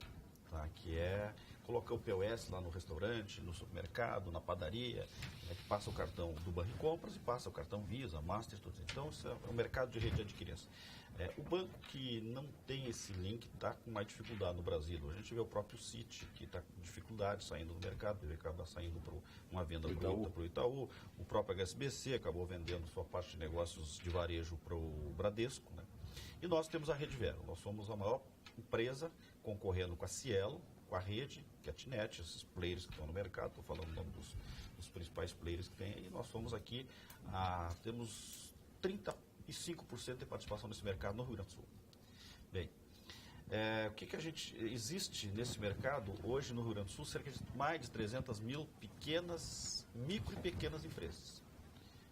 tá? Que é colocar o POS lá no restaurante, no supermercado, na padaria, né, que passa o cartão do Banricompras e passa o cartão Visa, Master, tudo. Então, isso é o mercado de rede de adquirência. O banco que não tem esse link está com mais dificuldade no Brasil. A gente vê o próprio Citi, que está com dificuldade saindo do mercado, ele acaba saindo para uma venda para o Itaú. O próprio HSBC acabou vendendo sua parte de negócios de varejo para o Bradesco, né? E nós temos a Rede Vero. Nós somos a maior empresa concorrendo com a Cielo, com a Rede, que é a TINET, esses players que estão no mercado, estou falando o nome dos principais players que tem, e nós somos aqui, temos 35% de participação nesse mercado no Rio Grande do Sul. Bem, o que existe nesse mercado hoje no Rio Grande do Sul? Cerca de mais de 300 mil micro e pequenas empresas.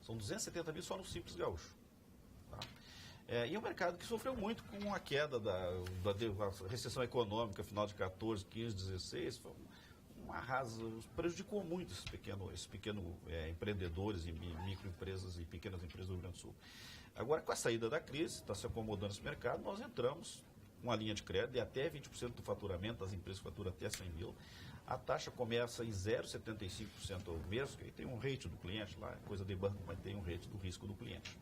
São 270 mil só no Simples Gaúcho. Tá? E é um mercado que sofreu muito com a queda da recessão econômica, final de 14, 15, 16, foi um arraso, prejudicou muito esses pequenos empreendedores e microempresas e pequenas empresas do Rio Grande do Sul. Agora, com a saída da crise, está se acomodando esse mercado, nós entramos com uma linha de crédito de até 20% do faturamento, as empresas faturam até 100 mil. A taxa começa em 0,75% ao mês, que tem um rate do cliente lá, coisa de banco, mas tem um rate do risco do cliente.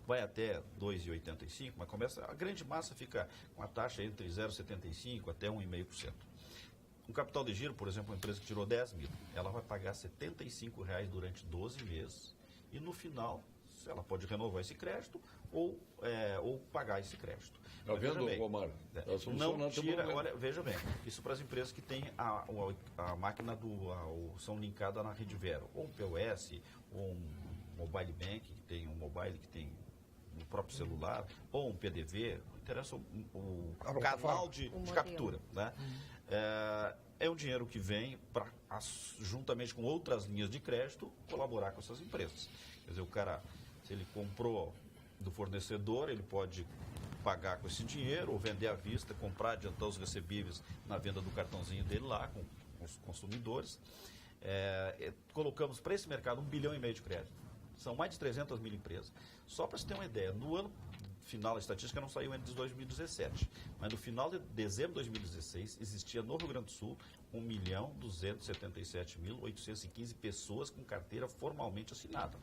Vai até 2,85%, mas a grande massa fica com a taxa entre 0,75% até 1,5%. Um capital de giro, por exemplo, uma empresa que tirou 10 mil, ela vai pagar R$ 75 durante 12 meses e no final, condições, ela pode renovar esse crédito ou pagar esse crédito. Está vendo, Omar? Não tira, olha, veja bem, isso para as empresas que têm a máquina são linkadas na rede Vero, ou um POS, ou um mobile bank, que tem um mobile que tem no próprio celular, ou um PDV, não interessa o canal de captura. Né? É um dinheiro que vem para, juntamente com outras linhas de crédito, colaborar com essas empresas. Quer dizer, o cara, se ele comprou do fornecedor, ele pode pagar com esse dinheiro, ou vender à vista, comprar, adiantar os recebíveis na venda do cartãozinho dele lá, com os consumidores. Colocamos para esse mercado 1,5 bilhão de crédito. São mais de 300 mil empresas. Só para você ter uma ideia, no ano final, a estatística não saiu ainda de 2017, mas no final de dezembro de 2016, existia no Rio Grande do Sul 1.277.815 pessoas com carteira formalmente assinada.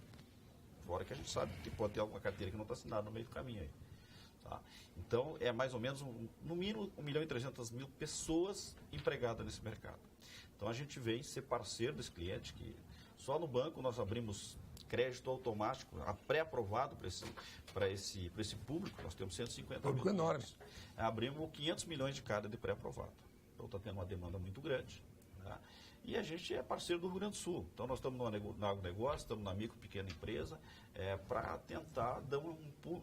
Fora que a gente sabe que pode ter alguma carteira que não está assinada no meio do caminho aí. Tá? Então, é mais ou menos, no mínimo, 1.300.000 pessoas empregadas nesse mercado. Então, a gente vem ser parceiro desse cliente, que só no banco nós abrimos crédito automático, pré-aprovado para esse público. Nós temos 150 público mil. Enorme. Abrimos 500 milhões de cada de pré-aprovado. Então, está tendo uma demanda muito grande. Tá? E a gente é parceiro do Rio Grande do Sul. Então, nós estamos no agronegócio, estamos na micro, pequena empresa, para tentar dar um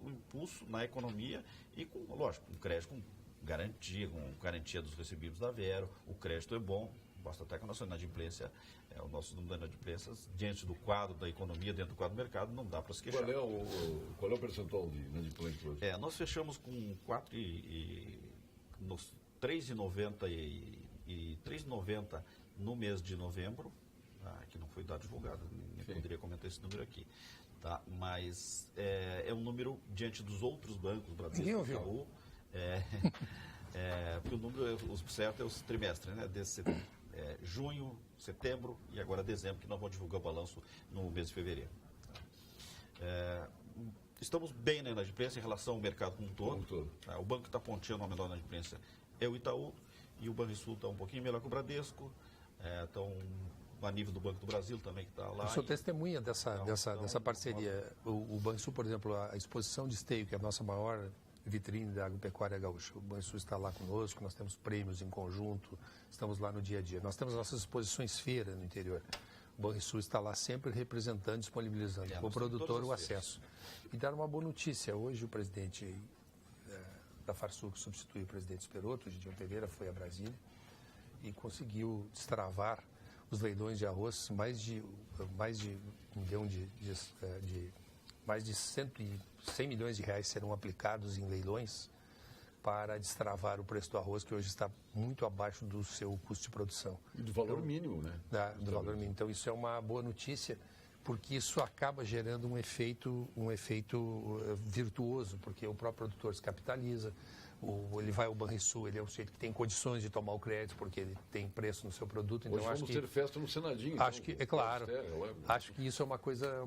impulso na economia e, lógico, com crédito com garantia dos recebíveis da Vero. O crédito é bom, basta até que a nossa inadimplência, o nosso número de inadimplências, diante do quadro da economia, dentro do quadro do mercado, não dá para se queixar. Qual é o percentual de inadimplência hoje? Nós fechamos com 3,90 e 3,90 no mês de novembro, que não foi dado divulgado, nem poderia comentar esse número aqui. Tá? Mas é um número diante dos outros bancos, Bradesco, Itaú, porque o número o certo é os trimestres, né? Junho, setembro e agora dezembro, que nós vamos divulgar o balanço no mês de fevereiro. Estamos bem na inadimplência em relação ao mercado como um todo. O banco que está ponteando a menor inadimplência é o Itaú, e o Banrisul está um pouquinho melhor que o Bradesco, estão a nível do Banco do Brasil também, que está lá. Eu sou testemunha dessa parceria. O Banrisul, por exemplo, a exposição de esteio, que é a nossa maior vitrine da agropecuária gaúcha. O Banrisul está lá conosco, nós temos prêmios em conjunto, estamos lá no dia a dia. Nós temos nossas exposições feira no interior. O Banrisul está lá sempre representando, disponibilizando para o produtor o acesso. E dar uma boa notícia, hoje o presidente da Farsul, que substitui o presidente Esperotto, o Gideon Pereira, foi a Brasília e conseguiu destravar os leilões de arroz, mais de 100 milhões de reais serão aplicados em leilões para destravar o preço do arroz, que hoje está muito abaixo do seu custo de produção. E do valor mínimo, né? Do valor mínimo. Então, isso é uma boa notícia, porque isso acaba gerando um efeito virtuoso, porque o próprio produtor se capitaliza, ele vai ao Banrisul, ele é um sujeito que tem condições de tomar o crédito, porque ele tem preço no seu produto. Então, hoje vamos ter festa no Senadinho. Acho que, é claro, acho que isso é uma coisa,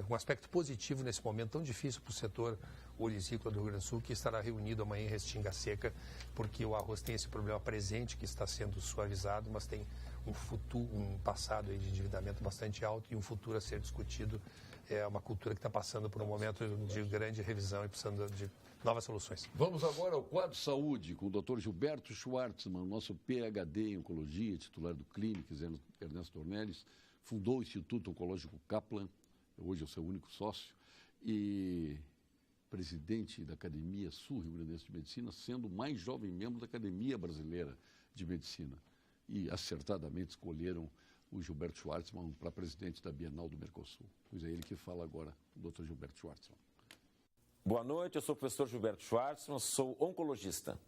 um aspecto positivo nesse momento tão difícil para o setor olisícola do Rio Grande do Sul, que estará reunido amanhã em Restinga Seca, porque o arroz tem esse problema presente que está sendo suavizado, mas tem um passado aí de endividamento bastante alto e um futuro a ser discutido. É uma cultura que está passando por um momento de grande revisão e precisando de novas soluções. Vamos agora ao quadro Saúde, com o Dr. Gilberto Schwartzmann, nosso PhD em Oncologia, titular do Clínicas, Ernesto Ornelis, fundou o Instituto Oncológico Kaplan, hoje é o seu único sócio, e presidente da Academia Sul Rio Grandense de Medicina, sendo o mais jovem membro da Academia Brasileira de Medicina. E acertadamente escolheram o Gilberto Schwartzmann para presidente da Bienal do Mercosul. Pois é ele que fala agora, o Dr. Gilberto Schwartzmann. Boa noite, eu sou o professor Gilberto Schwartzmann, sou oncologista.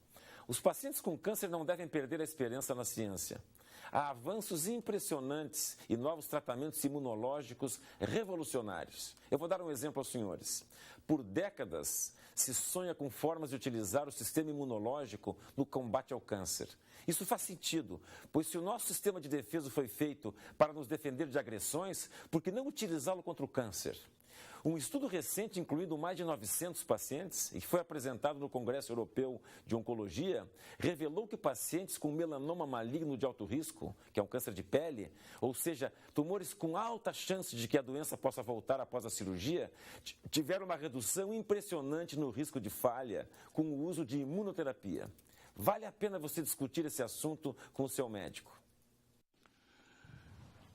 Os pacientes com câncer não devem perder a esperança na ciência. Há avanços impressionantes e novos tratamentos imunológicos revolucionários. Eu vou dar um exemplo aos senhores. Por décadas, se sonha com formas de utilizar o sistema imunológico no combate ao câncer. Isso faz sentido, pois se o nosso sistema de defesa foi feito para nos defender de agressões, por que não utilizá-lo contra o câncer? Um estudo recente, incluindo mais de 900 pacientes, e que foi apresentado no Congresso Europeu de Oncologia, revelou que pacientes com melanoma maligno de alto risco, que é um câncer de pele, ou seja, tumores com alta chance de que a doença possa voltar após a cirurgia, tiveram uma redução impressionante no risco de falha com o uso de imunoterapia. Vale a pena você discutir esse assunto com o seu médico.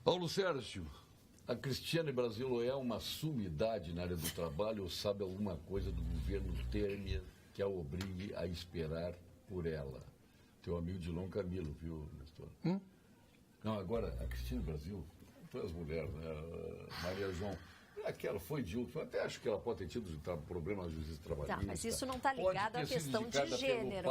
Paulo Sérgio, a Cristiane Brasileiro é uma sumidade na área do trabalho ou sabe alguma coisa do governo Temer que a obrigue a esperar por ela? Teu amigo Dilon Camilo, viu, Nestor? Não, agora, a Cristiane Brasil, foi as mulheres, né? A Maria João. Aquela foi de outro, até acho que ela pode ter tido problemas de justiça trabalhista. Tá, mas isso não está ligado à questão de gênero.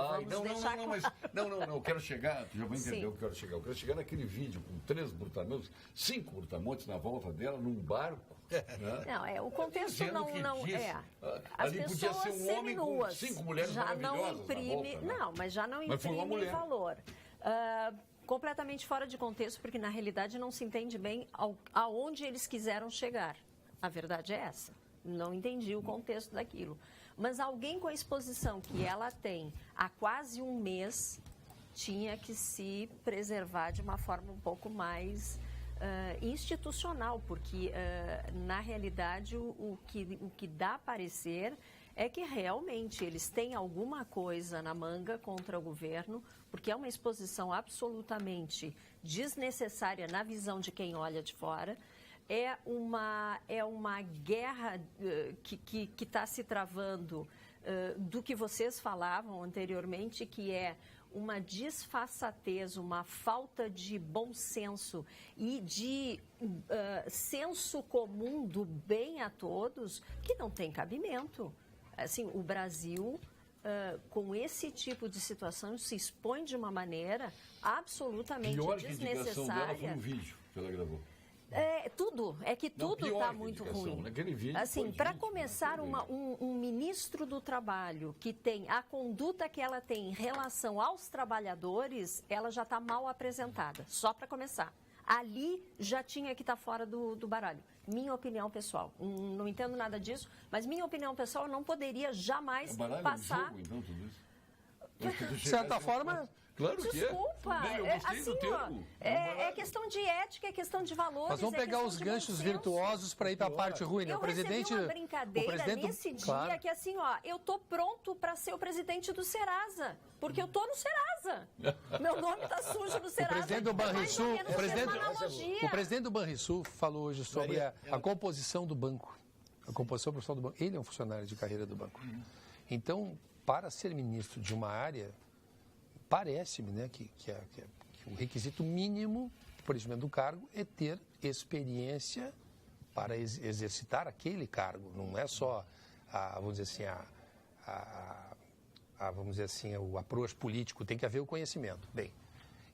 Não, eu quero chegar, já vou entender o que eu quero chegar. Eu quero chegar naquele vídeo com 3 brutamontes, 5 brutamontes na volta dela, num barco. Né? Não, o contexto não é. As Ali podia ser um homem com 5 mulheres já maravilhosas não imprime, na volta, né? não, mas já não imprime valor. Completamente fora de contexto, porque na realidade não se entende bem aonde eles quiseram chegar. A verdade é essa. Não entendi o contexto daquilo. Mas alguém com a exposição que ela tem há quase um mês tinha que se preservar de uma forma um pouco mais institucional, porque na realidade o que dá a parecer é que realmente eles têm alguma coisa na manga contra o governo, porque é uma exposição absolutamente desnecessária na visão de quem olha de fora. É uma guerra que está se travando do que vocês falavam anteriormente, que é uma desfaçatez, uma falta de bom senso e de senso comum do bem a todos, que não tem cabimento. Assim, o Brasil, com esse tipo de situação, se expõe de uma maneira absolutamente pior desnecessária. Que a indicação dela foi um vídeo que ela gravou. Tudo está muito ruim. Assim, para começar, um ministro do Trabalho que tem a conduta que ela tem em relação aos trabalhadores, ela já está mal apresentada, só para começar. Ali já tinha que estar fora do baralho. Minha opinião pessoal. Não entendo nada disso, mas minha opinião pessoal não poderia jamais passar... Jogo, então, tudo isso? De certa forma... Claro que desculpa, é questão de ética, é questão de valores. Mas vamos pegar os ganchos virtuosos para ir para a parte ruim. Eu recebi uma brincadeira nesse dia que assim, eu tô pronto para ser o presidente do Serasa, porque eu tô no Serasa. Meu nome tá sujo no Serasa. O presidente do Banrisul, o presidente do Banrisul falou hoje sobre a composição do banco. A composição profissional do banco. Ele é um funcionário de carreira do banco. Então, para ser ministro de uma área, parece-me, né, que o requisito mínimo para o preenchimento do cargo é ter experiência para exercitar aquele cargo. Não é só, o approach político, tem que haver o conhecimento. Bem,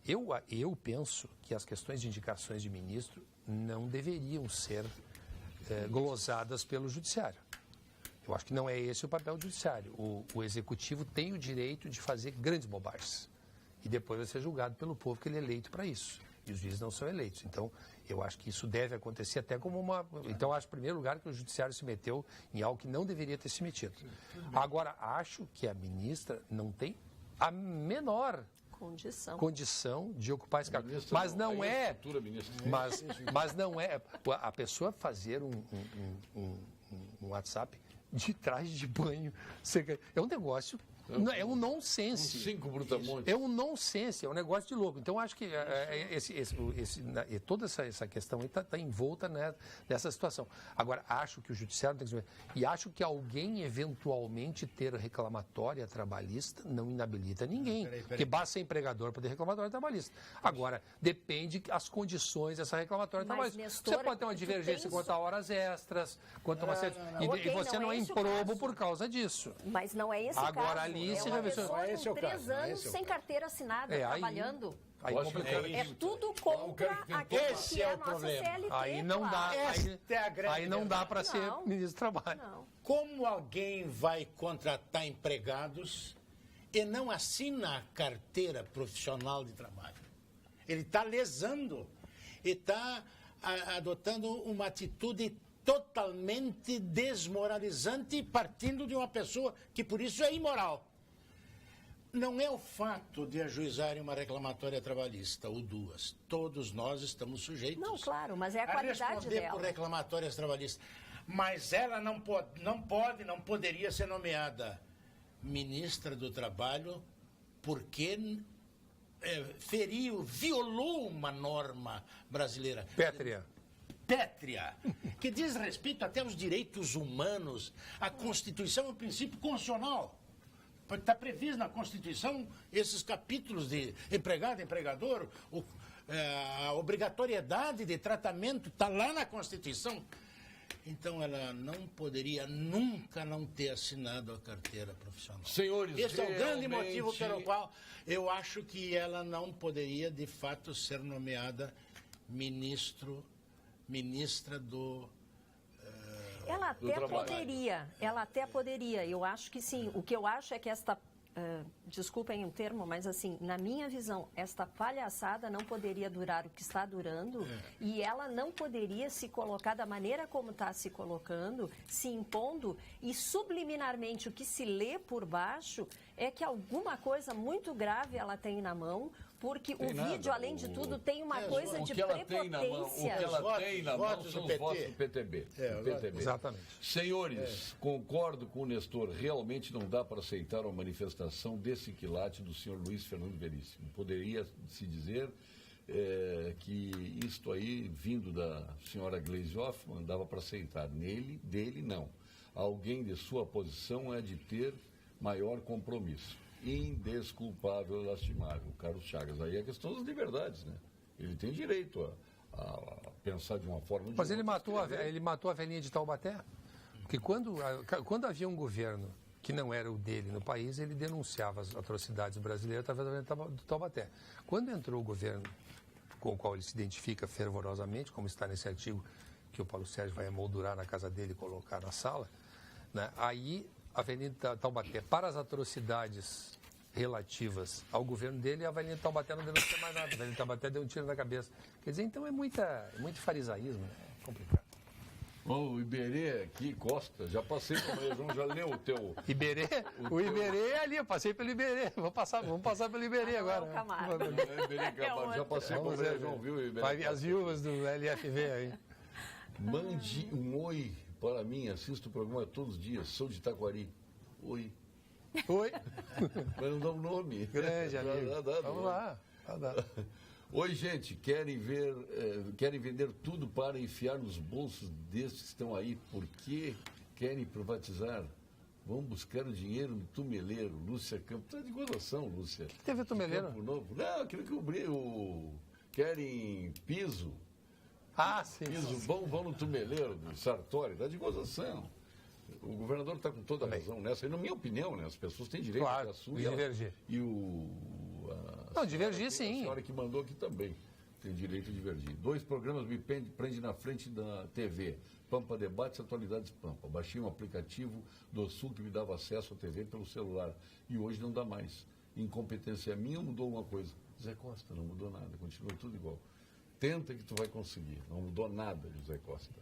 eu penso que as questões de indicações de ministro não deveriam ser glosadas pelo judiciário. Eu acho que não é esse o papel do judiciário. O executivo tem o direito de fazer grandes bobagens. E depois vai ser julgado pelo povo que ele é eleito para isso. E os juízes não são eleitos. Então, eu acho que isso deve acontecer até como uma... Então, acho, em primeiro lugar, que o judiciário se meteu em algo que não deveria ter se metido. Agora, acho que a ministra não tem a menor condição de ocupar esse cargo. Mas não é... Mas não é... A pessoa fazer um WhatsApp de traje de banho. É um negócio, é um nonsense. 5 brutamontes. É um nonsense, é um negócio de louco. Então, acho que toda essa questão está envolta nessa situação. Agora, acho que o judiciário tem que... E acho que alguém, eventualmente, ter reclamatória trabalhista não inabilita ninguém. Porque basta ser empregador para ter reclamatória trabalhista. Agora, depende das condições dessa reclamatória trabalhista. Nestor, você pode ter uma divergência quanto a horas extras, quanto a uma série... E você não é improbo por causa disso. Mas não é esse agora, caso. Ali se uma pessoa com 3 anos sem carteira assinada, trabalhando. É tudo contra aquilo que é a nossa CLT. Aí não dá. Aí não dá para ser ministro do Trabalho. Não. Como alguém vai contratar empregados e não assina a carteira profissional de trabalho? Ele está lesando e está adotando uma atitude totalmente desmoralizante, partindo de uma pessoa que por isso é imoral. Não é o fato de ajuizarem uma reclamatória trabalhista ou duas. Todos nós estamos sujeitos. Não, claro, mas é a qualidade responder dela. por reclamatórias trabalhistas. Mas ela não poderia ser nomeada ministra do Trabalho porque violou uma norma brasileira. Pétrea, que diz respeito até aos direitos humanos. A Constituição é um princípio constitucional. Está previsto na Constituição esses capítulos de empregado, empregador, a obrigatoriedade de tratamento está lá na Constituição. Então ela não poderia nunca não ter assinado a carteira profissional. Senhores, esse é o grande motivo pelo qual eu acho que ela não poderia, de fato, ser nomeada ministra do Ela até poderia. Eu acho que sim. O que eu acho é que desculpem o termo, mas assim, na minha visão, esta palhaçada não poderia durar o que está durando e ela não poderia se colocar da maneira como está se colocando, se impondo, e subliminarmente o que se lê por baixo é que alguma coisa muito grave ela tem na mão, porque o vídeo, além de tudo, tem uma coisa de prepotência. O que ela tem na mão são os votos do PTB. Exatamente. Senhores, concordo com o Nestor, realmente não dá para aceitar uma manifestação desse quilate do senhor Luiz Fernando Veríssimo. Poderia se dizer que isto aí, vindo da senhora Gleisi Hoffmann, dava para aceitar. Dele, não. Alguém de sua posição é de ter maior compromisso. Indesculpável e lastimável, Carlos Chagas. Aí é a questão das liberdades, né? Ele tem direito a pensar de uma forma... Mas ele matou a velhinha de Taubaté? Porque quando havia um governo que não era o dele no país, ele denunciava as atrocidades brasileiras através do Taubaté. Quando entrou o governo com o qual ele se identifica fervorosamente, como está nesse artigo que o Paulo Sérgio vai emoldurar na casa dele e colocar na sala, né? Aí a Avenida Taubaté, para as atrocidades relativas ao governo dele, a Avenida Taubaté não denuncia mais nada. A Avenida Taubaté deu um tiro na cabeça. Quer dizer, então é muito farisaísmo, né? É complicado. O Iberê aqui, Costa, já passei por ele, já leu o teu... Iberê? O Iberê é ali, eu passei pelo Iberê. Vamos passar pelo Iberê agora. É o Camargo. Iberê Camargo, já passei por ele, João, viu, Iberê? Vai ver as viúvas do LFV aí. Mande um oi para mim, assisto o programa todos os dias, sou de Taquari. Oi. Oi. Mas não dá um nome. Grande amigo. Vamos lá. Oi, gente, querem vender tudo para enfiar nos bolsos desses que estão aí, porque querem privatizar. Vão buscar o dinheiro no tumeleiro. Lúcia Campos. Está de gozação, Lúcia. Que teve tumeleiro? Campo Novo. Não, aquilo que querem piso. Ah, sim. Piso bom, vão no tumeleiro do Sartori. Está de gozação. O governador está com toda a razão nessa. E, na minha opinião, né, as pessoas têm direito a sua. Divergir. Não, divergir sim. A senhora que mandou aqui também tem direito de divergir. 2 programas me prende na frente da TV. Pampa Debates e Atualidades Pampa. Baixei um aplicativo do Sul que me dava acesso à TV pelo celular. E hoje não dá mais. Incompetência minha, mudou alguma coisa. Zé Costa, não mudou nada. Continua tudo igual. Tenta que tu vai conseguir. Não mudou nada, José Costa.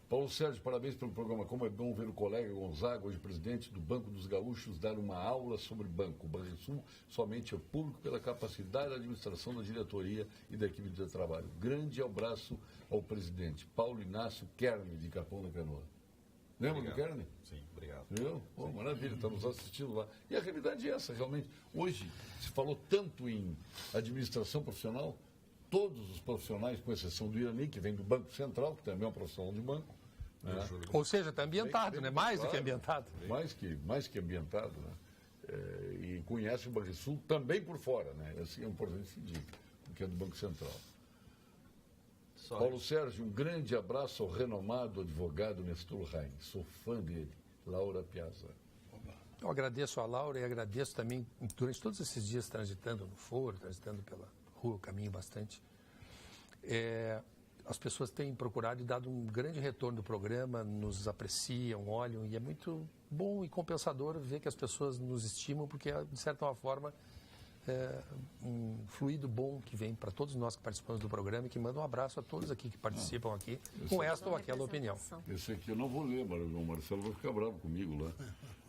Paulo Sérgio, parabéns pelo programa. Como é bom ver o colega Gonzaga, hoje presidente do Banco dos Gaúchos, dar uma aula sobre banco. O Banrisul somente é público pela capacidade da administração da diretoria e da equipe de trabalho. Grande abraço ao presidente. Paulo Inácio Kern, de Capão da Canoa. Lembra do Kern? Sim, obrigado. Viu? Pô, maravilha, estamos assistindo lá. E a realidade é essa, realmente. Hoje se falou tanto em administração profissional, todos os profissionais, com exceção do Irani, que vem do Banco Central, que também é um profissional de banco, né? Ou seja, está ambientado, né? Mais do que ambientado. Mais que ambientado, né? E conhece o Banrisul também por fora, né? Assim é importante se dizer, porque é do Banco Central. Paulo Sérgio, um grande abraço ao renomado advogado Nestor Rain. Sou fã dele. Laura Piazza. Eu agradeço a Laura e agradeço também, durante todos esses dias transitando no foro, transitando pela rua, caminho bastante. As pessoas têm procurado e dado um grande retorno do programa, nos apreciam, olham, e é muito bom e compensador ver que as pessoas nos estimam, porque, de certa forma, um fluido bom que vem para todos nós que participamos do programa e que manda um abraço a todos aqui que participam aqui com esta ou aquela opinião. Esse aqui eu não vou ler, mas o Marcelo vai ficar bravo comigo lá.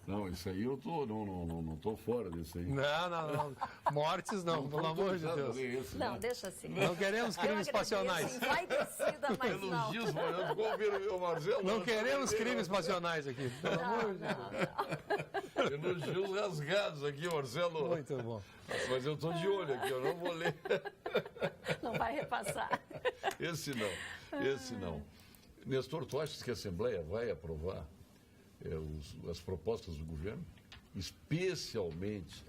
Não, isso aí eu não tô fora disso aí. Não. Mortes não, pelo amor de Deus. Esse, Não, né? deixa assim. Não queremos crimes passionais. Vai descida, mas não. Elogios, mas eu vou ouvir o Marcelo. Não queremos crimes passionais aqui, pelo amor de Deus. Elogios rasgados aqui, Marcelo. Muito bom. Mas eu estou de olho aqui, eu não vou ler. Não vai repassar. Esse não. Nestor, tu achas que a Assembleia vai aprovar as propostas do governo? Especialmente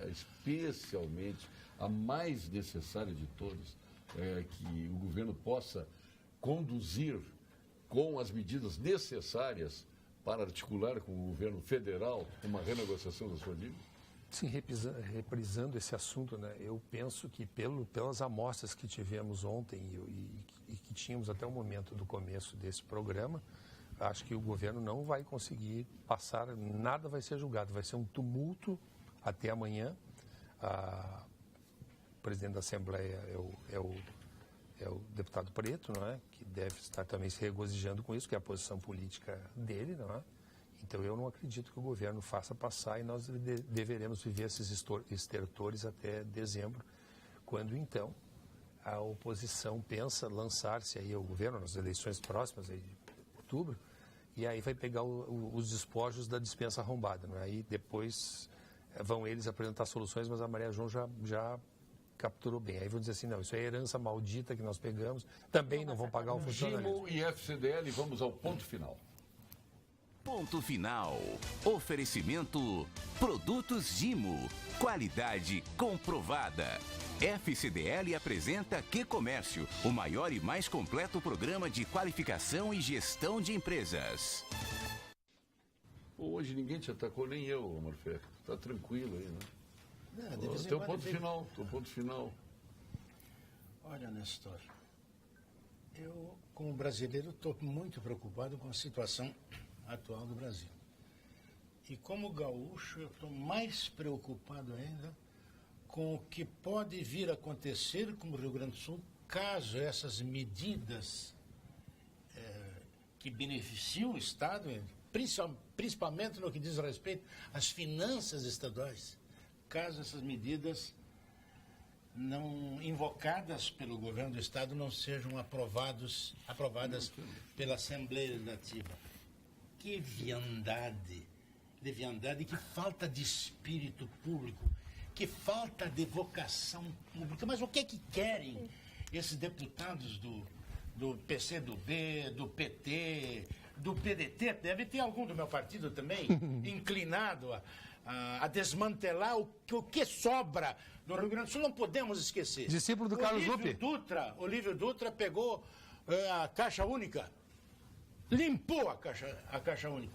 a mais necessária de todas, que o governo possa conduzir com as medidas necessárias para articular com o governo federal uma renegociação da sua dívida? Sim, reprisando esse assunto, né, eu penso que pelas amostras que tivemos ontem e que tínhamos até o momento do começo desse programa, acho que o governo não vai conseguir passar, nada vai ser julgado, vai ser um tumulto até amanhã. O presidente da Assembleia é o deputado Preto, não é? Que deve estar também se regozijando com isso, que é a posição política dele, não é? Então eu não acredito que o governo faça passar e nós deveremos viver esses estertores até dezembro, quando então a oposição pensa lançar-se aí ao governo nas eleições próximas, aí de outubro, e aí vai pegar os despojos da dispensa arrombada, não é? Aí depois vão eles apresentar soluções, mas a Maria João já capturou bem. Aí vão dizer assim, não, isso é herança maldita que nós pegamos, também não vão pagar o funcionalismo. GIMO e FCDL, vamos ao ponto final. Ponto final. Oferecimento Produtos Gimo. Qualidade comprovada. FCDL apresenta Que Comércio, o maior e mais completo programa de qualificação e gestão de empresas. Hoje ninguém te atacou, nem eu, Morfé. Tá tranquilo aí, né? Não, teu ponto final. Olha, Nestor, eu, como brasileiro, estou muito preocupado com a situação atual do Brasil. E como gaúcho, eu estou mais preocupado ainda com o que pode vir a acontecer com o Rio Grande do Sul, caso essas medidas que beneficiam o Estado, principalmente no que diz respeito às finanças estaduais, caso essas medidas não invocadas pelo governo do Estado não sejam aprovadas pela Assembleia Legislativa. Que viandade, que falta de espírito público, que falta de vocação pública. Mas o que é que querem esses deputados do PCdoB, do PT, do PDT? Deve ter algum do meu partido também, inclinado a desmantelar o que sobra do Rio Grande do Sul. Não podemos esquecer. Discípulo do Carlos Lupe. Olívio Dutra pegou a Caixa Única. Limpou a Caixa Única.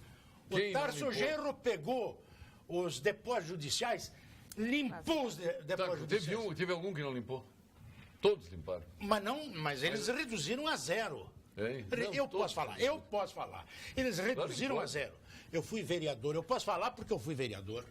O Tarso Genro pegou os depósitos judiciais, limpou os depósitos judiciais. Teve algum que não limpou? Todos limparam. Mas eles reduziram a zero. Eu posso falar. Eles reduziram a zero. Eu fui vereador, eu posso falar porque eu fui vereador.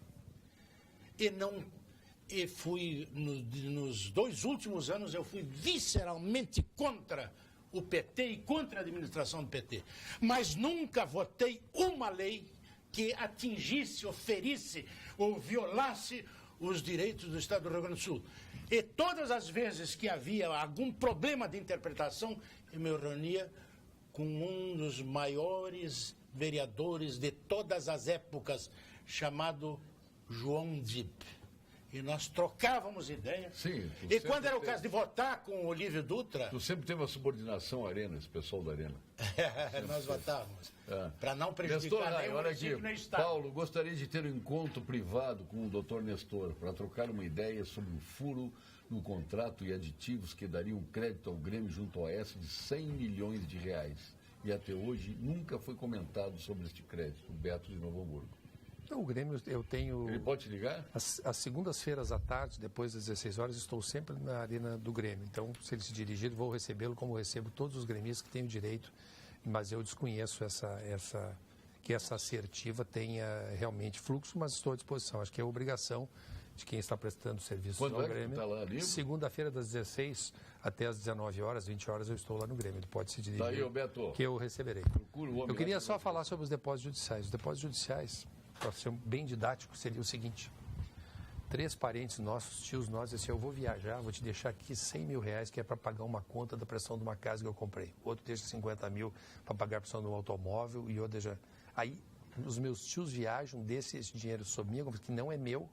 E fui, nos 2 últimos anos, eu fui visceralmente contra o PT e contra a administração do PT. Mas nunca votei uma lei que atingisse, ou ferisse, ou violasse os direitos do Estado do Rio Grande do Sul. E todas as vezes que havia algum problema de interpretação, eu me reunia com um dos maiores vereadores de todas as épocas, chamado João Dib. E nós trocávamos ideias. Sim, e quando era o caso de votar com o Olívio Dutra... Tu sempre teve a subordinação à Arena, esse pessoal da Arena. Nós votávamos. Para não prejudicar nem o município nem o Estado. Paulo, gostaria de ter um encontro privado com o Dr. Nestor para trocar uma ideia sobre o furo no contrato e aditivos que dariam crédito ao Grêmio junto ao Oeste de 100 milhões de reais. E até hoje nunca foi comentado sobre este crédito. Beto de Novo Hamburgo. Então, o Grêmio, eu tenho... Ele pode te ligar? As segundas-feiras à tarde, depois das 16 horas, estou sempre na arena do Grêmio. Então, se ele se dirigir, vou recebê-lo como recebo todos os gremistas que têm o direito. Mas eu desconheço que essa assertiva tenha realmente fluxo, mas estou à disposição. Acho que é obrigação de quem está prestando serviço Quando ao é que tu Grêmio. tá lá, livre? Segunda-feira, das 16 até as 19 horas, 20 horas, eu estou lá no Grêmio. Ele pode se dirigir, Tá aí, Beto. que eu receberei. Procura o homem Eu queria lá. só falar sobre os depósitos judiciais. Os depósitos judiciais, para ser bem didático, seria o seguinte. 3 parentes nossos, tios nossos, disseram, eu vou viajar, vou te deixar aqui 100 mil reais, que é para pagar uma conta da prestação de uma casa que eu comprei. Outro deixa 50 mil para pagar a prestação de um automóvel e outro deixa... Aí, os meus tios viajam, descem esse dinheiro sobre mim, que não é meu,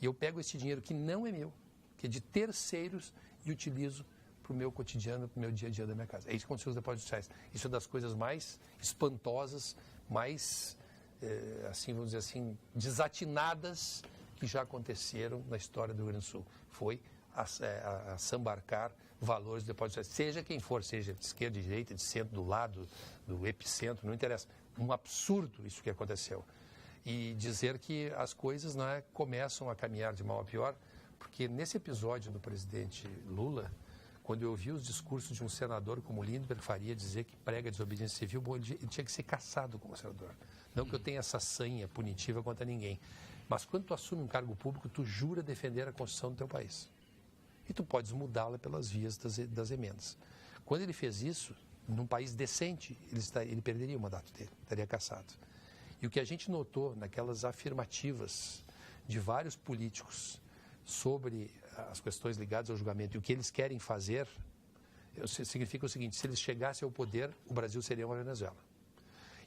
e eu pego esse dinheiro que não é meu, que é de terceiros, e utilizo para o meu cotidiano, para o meu dia a dia da minha casa. É isso que aconteceu nos depósitos judiciais. Isso é das coisas mais espantosas, mais, assim, vamos dizer assim, desatinadas que já aconteceram na história do Rio Grande do Sul. Foi a sambarcar valores de depósitos judiciais, seja quem for, seja de esquerda, de direita, de centro, do lado, do epicentro, não interessa. Um absurdo isso que aconteceu. E dizer que as coisas começam a caminhar de mal a pior, porque nesse episódio do presidente Lula, quando eu ouvi os discursos de um senador como Lindbergh Faria dizer que prega desobediência civil, bom, ele tinha que ser caçado como senador. Não que eu tenha essa sanha punitiva contra ninguém. Mas quando tu assume um cargo público, tu jura defender a Constituição do teu país. E tu podes mudá-la pelas vias das emendas. Quando ele fez isso, num país decente, ele perderia o mandato dele, estaria cassado. E o que a gente notou naquelas afirmativas de vários políticos sobre as questões ligadas ao julgamento e o que eles querem fazer, significa o seguinte, se eles chegassem ao poder, o Brasil seria uma Venezuela.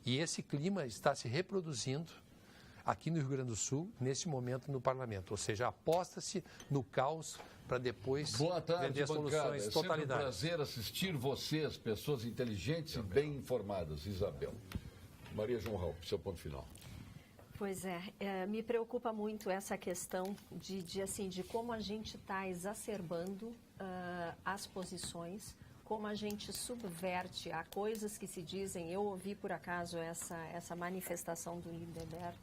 E esse clima está se reproduzindo aqui no Rio Grande do Sul, nesse momento no parlamento. Ou seja, aposta-se no caos para depois vender soluções totalidades. É sempre um prazer assistir vocês, pessoas inteligentes e bem informadas. Isabel. Maria João Raul, seu ponto final. Pois me preocupa muito essa questão de como a gente está exacerbando as posições, como a gente subverte a coisas que se dizem. Eu ouvi, por acaso, essa manifestação do Lindbergh.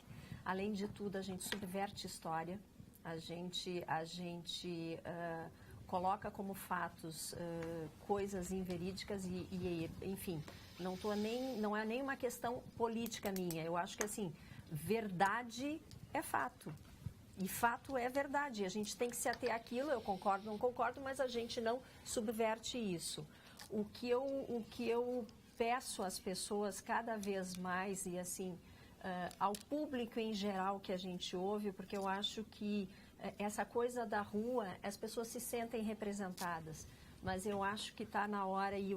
Além de tudo, a gente subverte história, a gente coloca como fatos coisas inverídicas e, enfim, não é nem uma questão política minha. Eu acho que, assim, verdade é fato. E fato é verdade. A gente tem que se ater àquilo, eu concordo, não concordo, mas a gente não subverte isso. O que eu peço às pessoas cada vez mais, e assim, ao público em geral que a gente ouve, porque eu acho que essa coisa da rua, as pessoas se sentem representadas. Mas eu acho que está na hora e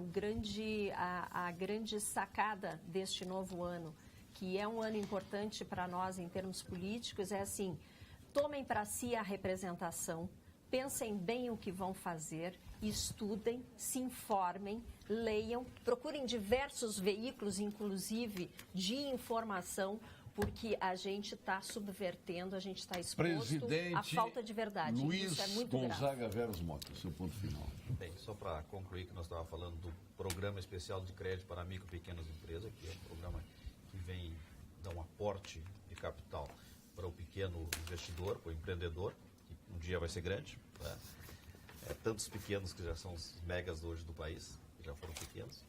a grande sacada deste novo ano, que é um ano importante para nós em termos políticos, é assim, tomem para si a representação, pensem bem o que vão fazer, estudem, se informem, leiam, procurem diversos veículos, inclusive de informação, porque a gente está subvertendo, a gente está exposto à falta de verdade. Luiz Isso é muito Gonzaga grave. Veros Mota, seu ponto final. Bem, só para concluir que nós estávamos falando do Programa Especial de Crédito para Micro e Pequenas Empresas, que é um programa que vem dar um aporte de capital para o pequeno investidor, para o empreendedor, que um dia vai ser grande. Né? Tantos pequenos que já são os megas hoje do país, que já foram pequenos.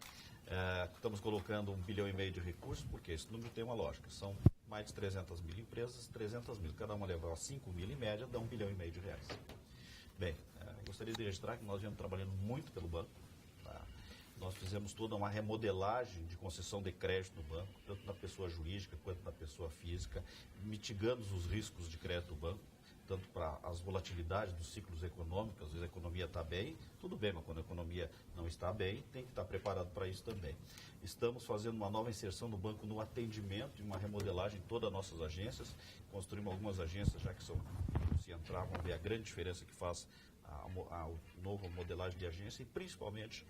Estamos colocando 1,5 bilhão de recursos, porque esse número tem uma lógica. São mais de 300 mil empresas, 300 mil. Cada uma levar 5 mil em média, dá 1,5 bilhão de reais. Bem, gostaria de registrar que nós viemos trabalhando muito pelo banco. Tá? Nós fizemos toda uma remodelagem de concessão de crédito no banco, tanto na pessoa jurídica quanto na pessoa física, mitigando os riscos de crédito do banco, tanto para as volatilidades dos ciclos econômicos. Às vezes a economia está bem, tudo bem, mas quando a economia não está bem, tem que estar preparado para isso também. Estamos fazendo uma nova inserção do banco no atendimento e uma remodelagem de todas as nossas agências. Construímos algumas agências, já que se entrar, vão ver a grande diferença que faz a nova modelagem de agência e, principalmente,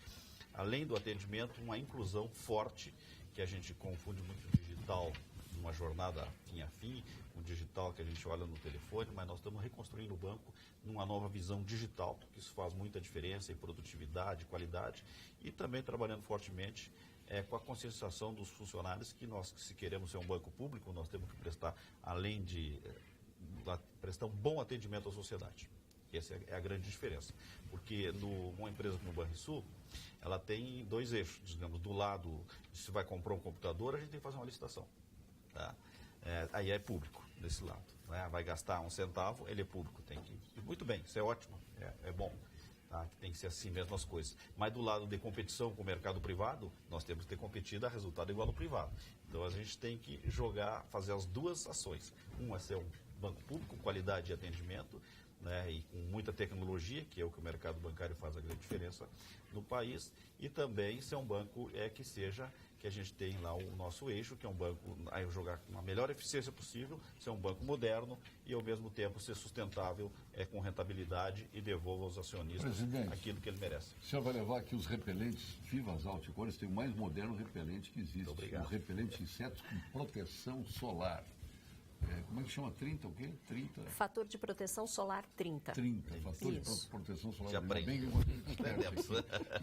além do atendimento, uma inclusão forte, que a gente confunde muito o digital numa jornada fim a fim, um digital que a gente olha no telefone, mas nós estamos reconstruindo o banco numa nova visão digital, que isso faz muita diferença em produtividade, qualidade, e também trabalhando fortemente com a conscientização dos funcionários que nós, se queremos ser um banco público, nós temos que prestar, além de prestar um bom atendimento à sociedade. Essa é a grande diferença, porque uma empresa como o Banrisul, ela tem 2 eixos, digamos, do lado, se vai comprar um computador, a gente tem que fazer uma licitação. Tá? aí é público desse lado. Né? Vai gastar um centavo, ele é público. Muito bem, isso é ótimo, é bom. Tá? Tem que ser assim mesmo as coisas. Mas do lado de competição com o mercado privado, nós temos que ter competido a resultado igual ao privado. Então a gente tem que fazer as duas ações. Um é ser um banco público, qualidade de atendimento, né, e com muita tecnologia, que é o que o mercado bancário faz a grande diferença no país, e também ser um banco que a gente tem lá o nosso eixo, que é um banco a jogar com a melhor eficiência possível, ser um banco moderno e, ao mesmo tempo, ser sustentável com rentabilidade e devolva aos acionistas aquilo que ele merece. O senhor vai levar aqui os repelentes Vivas Alticores, tem o mais moderno repelente que existe. Obrigado. O repelente de insetos com proteção solar. Como é que chama? 30 o quê? 30? Fator de proteção solar 30. 30, fator Isso. de proteção solar. Já aprendi.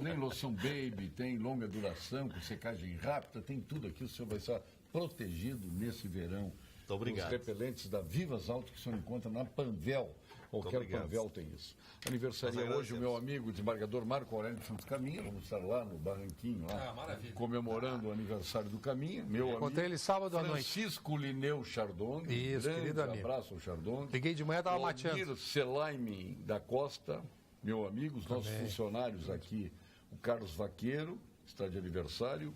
Tem loção baby, tem longa duração, com secagem rápida, tem tudo aqui. O senhor vai estar protegido nesse verão. Muito obrigado. Os repelentes da Vivas Alto que o senhor encontra na Panvel. Qualquer Panvel tem isso. Aniversaria hoje o meu amigo desembargador Marco Aurélio Santos Caminha. Vamos estar lá no Barranquinho, lá, comemorando o aniversário do Caminha. Meu Encontrei ele sábado à noite. Francisco Lineu Chardon. Isso, querido amigo. Abraço ao Chardon. Liguei de manhã, estava mateando. Almir Selaime da Costa, meu amigo, os nossos funcionários aqui, o Carlos Vaqueiro, está de aniversário.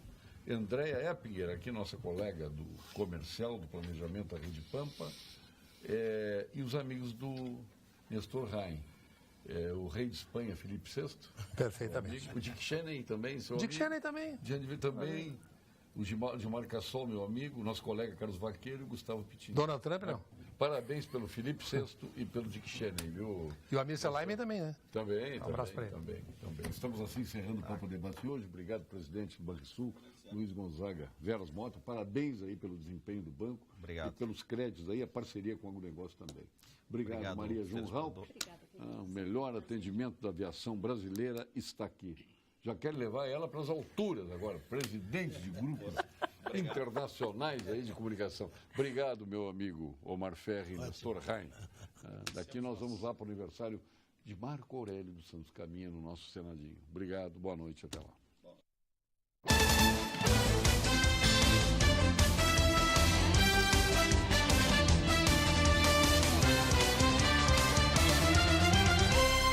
Andréa Eppinger, aqui nossa colega do comercial, do planejamento da Rede Pampa. E os amigos do Nestor Rain. O rei de Espanha, Felipe VI. Perfeitamente. O Dick Cheney também, seu Dick amigo. Cheney também. Também. O Gilmar Cassol, meu amigo, nosso colega Carlos Vaqueiro e o Gustavo Pitinho. Donald Trump, não. Parabéns pelo Felipe VI e pelo Dick Cheney, viu? E o Amir Selaime também, né? Também, Um abraço para ele. também. Estamos assim encerrando o Papo Debate hoje. Obrigado, presidente do Banrisul, Luiz Gonzaga Veras Mota. Parabéns aí pelo desempenho do banco. Obrigado. E pelos créditos aí, a parceria com o agronegócio também. Obrigado Maria João Raup. O melhor atendimento da aviação brasileira está aqui. Já quero levar ela para as alturas agora, presidente de grupos internacionais aí de comunicação. Obrigado, meu amigo Omar Ferri e Nestor Rain. Daqui nós vamos lá para o aniversário de Marco Aurélio dos Santos Caminha no nosso Senadinho. Obrigado, boa noite, até lá.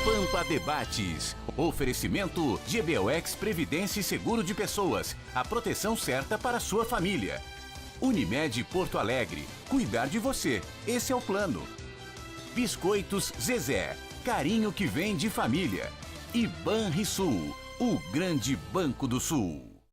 Pampa Debates. Oferecimento GBOX Previdência e Seguro de Pessoas. A proteção certa para a sua família. Unimed Porto Alegre. Cuidar de você. Esse é o plano. Biscoitos Zezé. Carinho que vem de família. E Banrisul. O grande banco do Sul.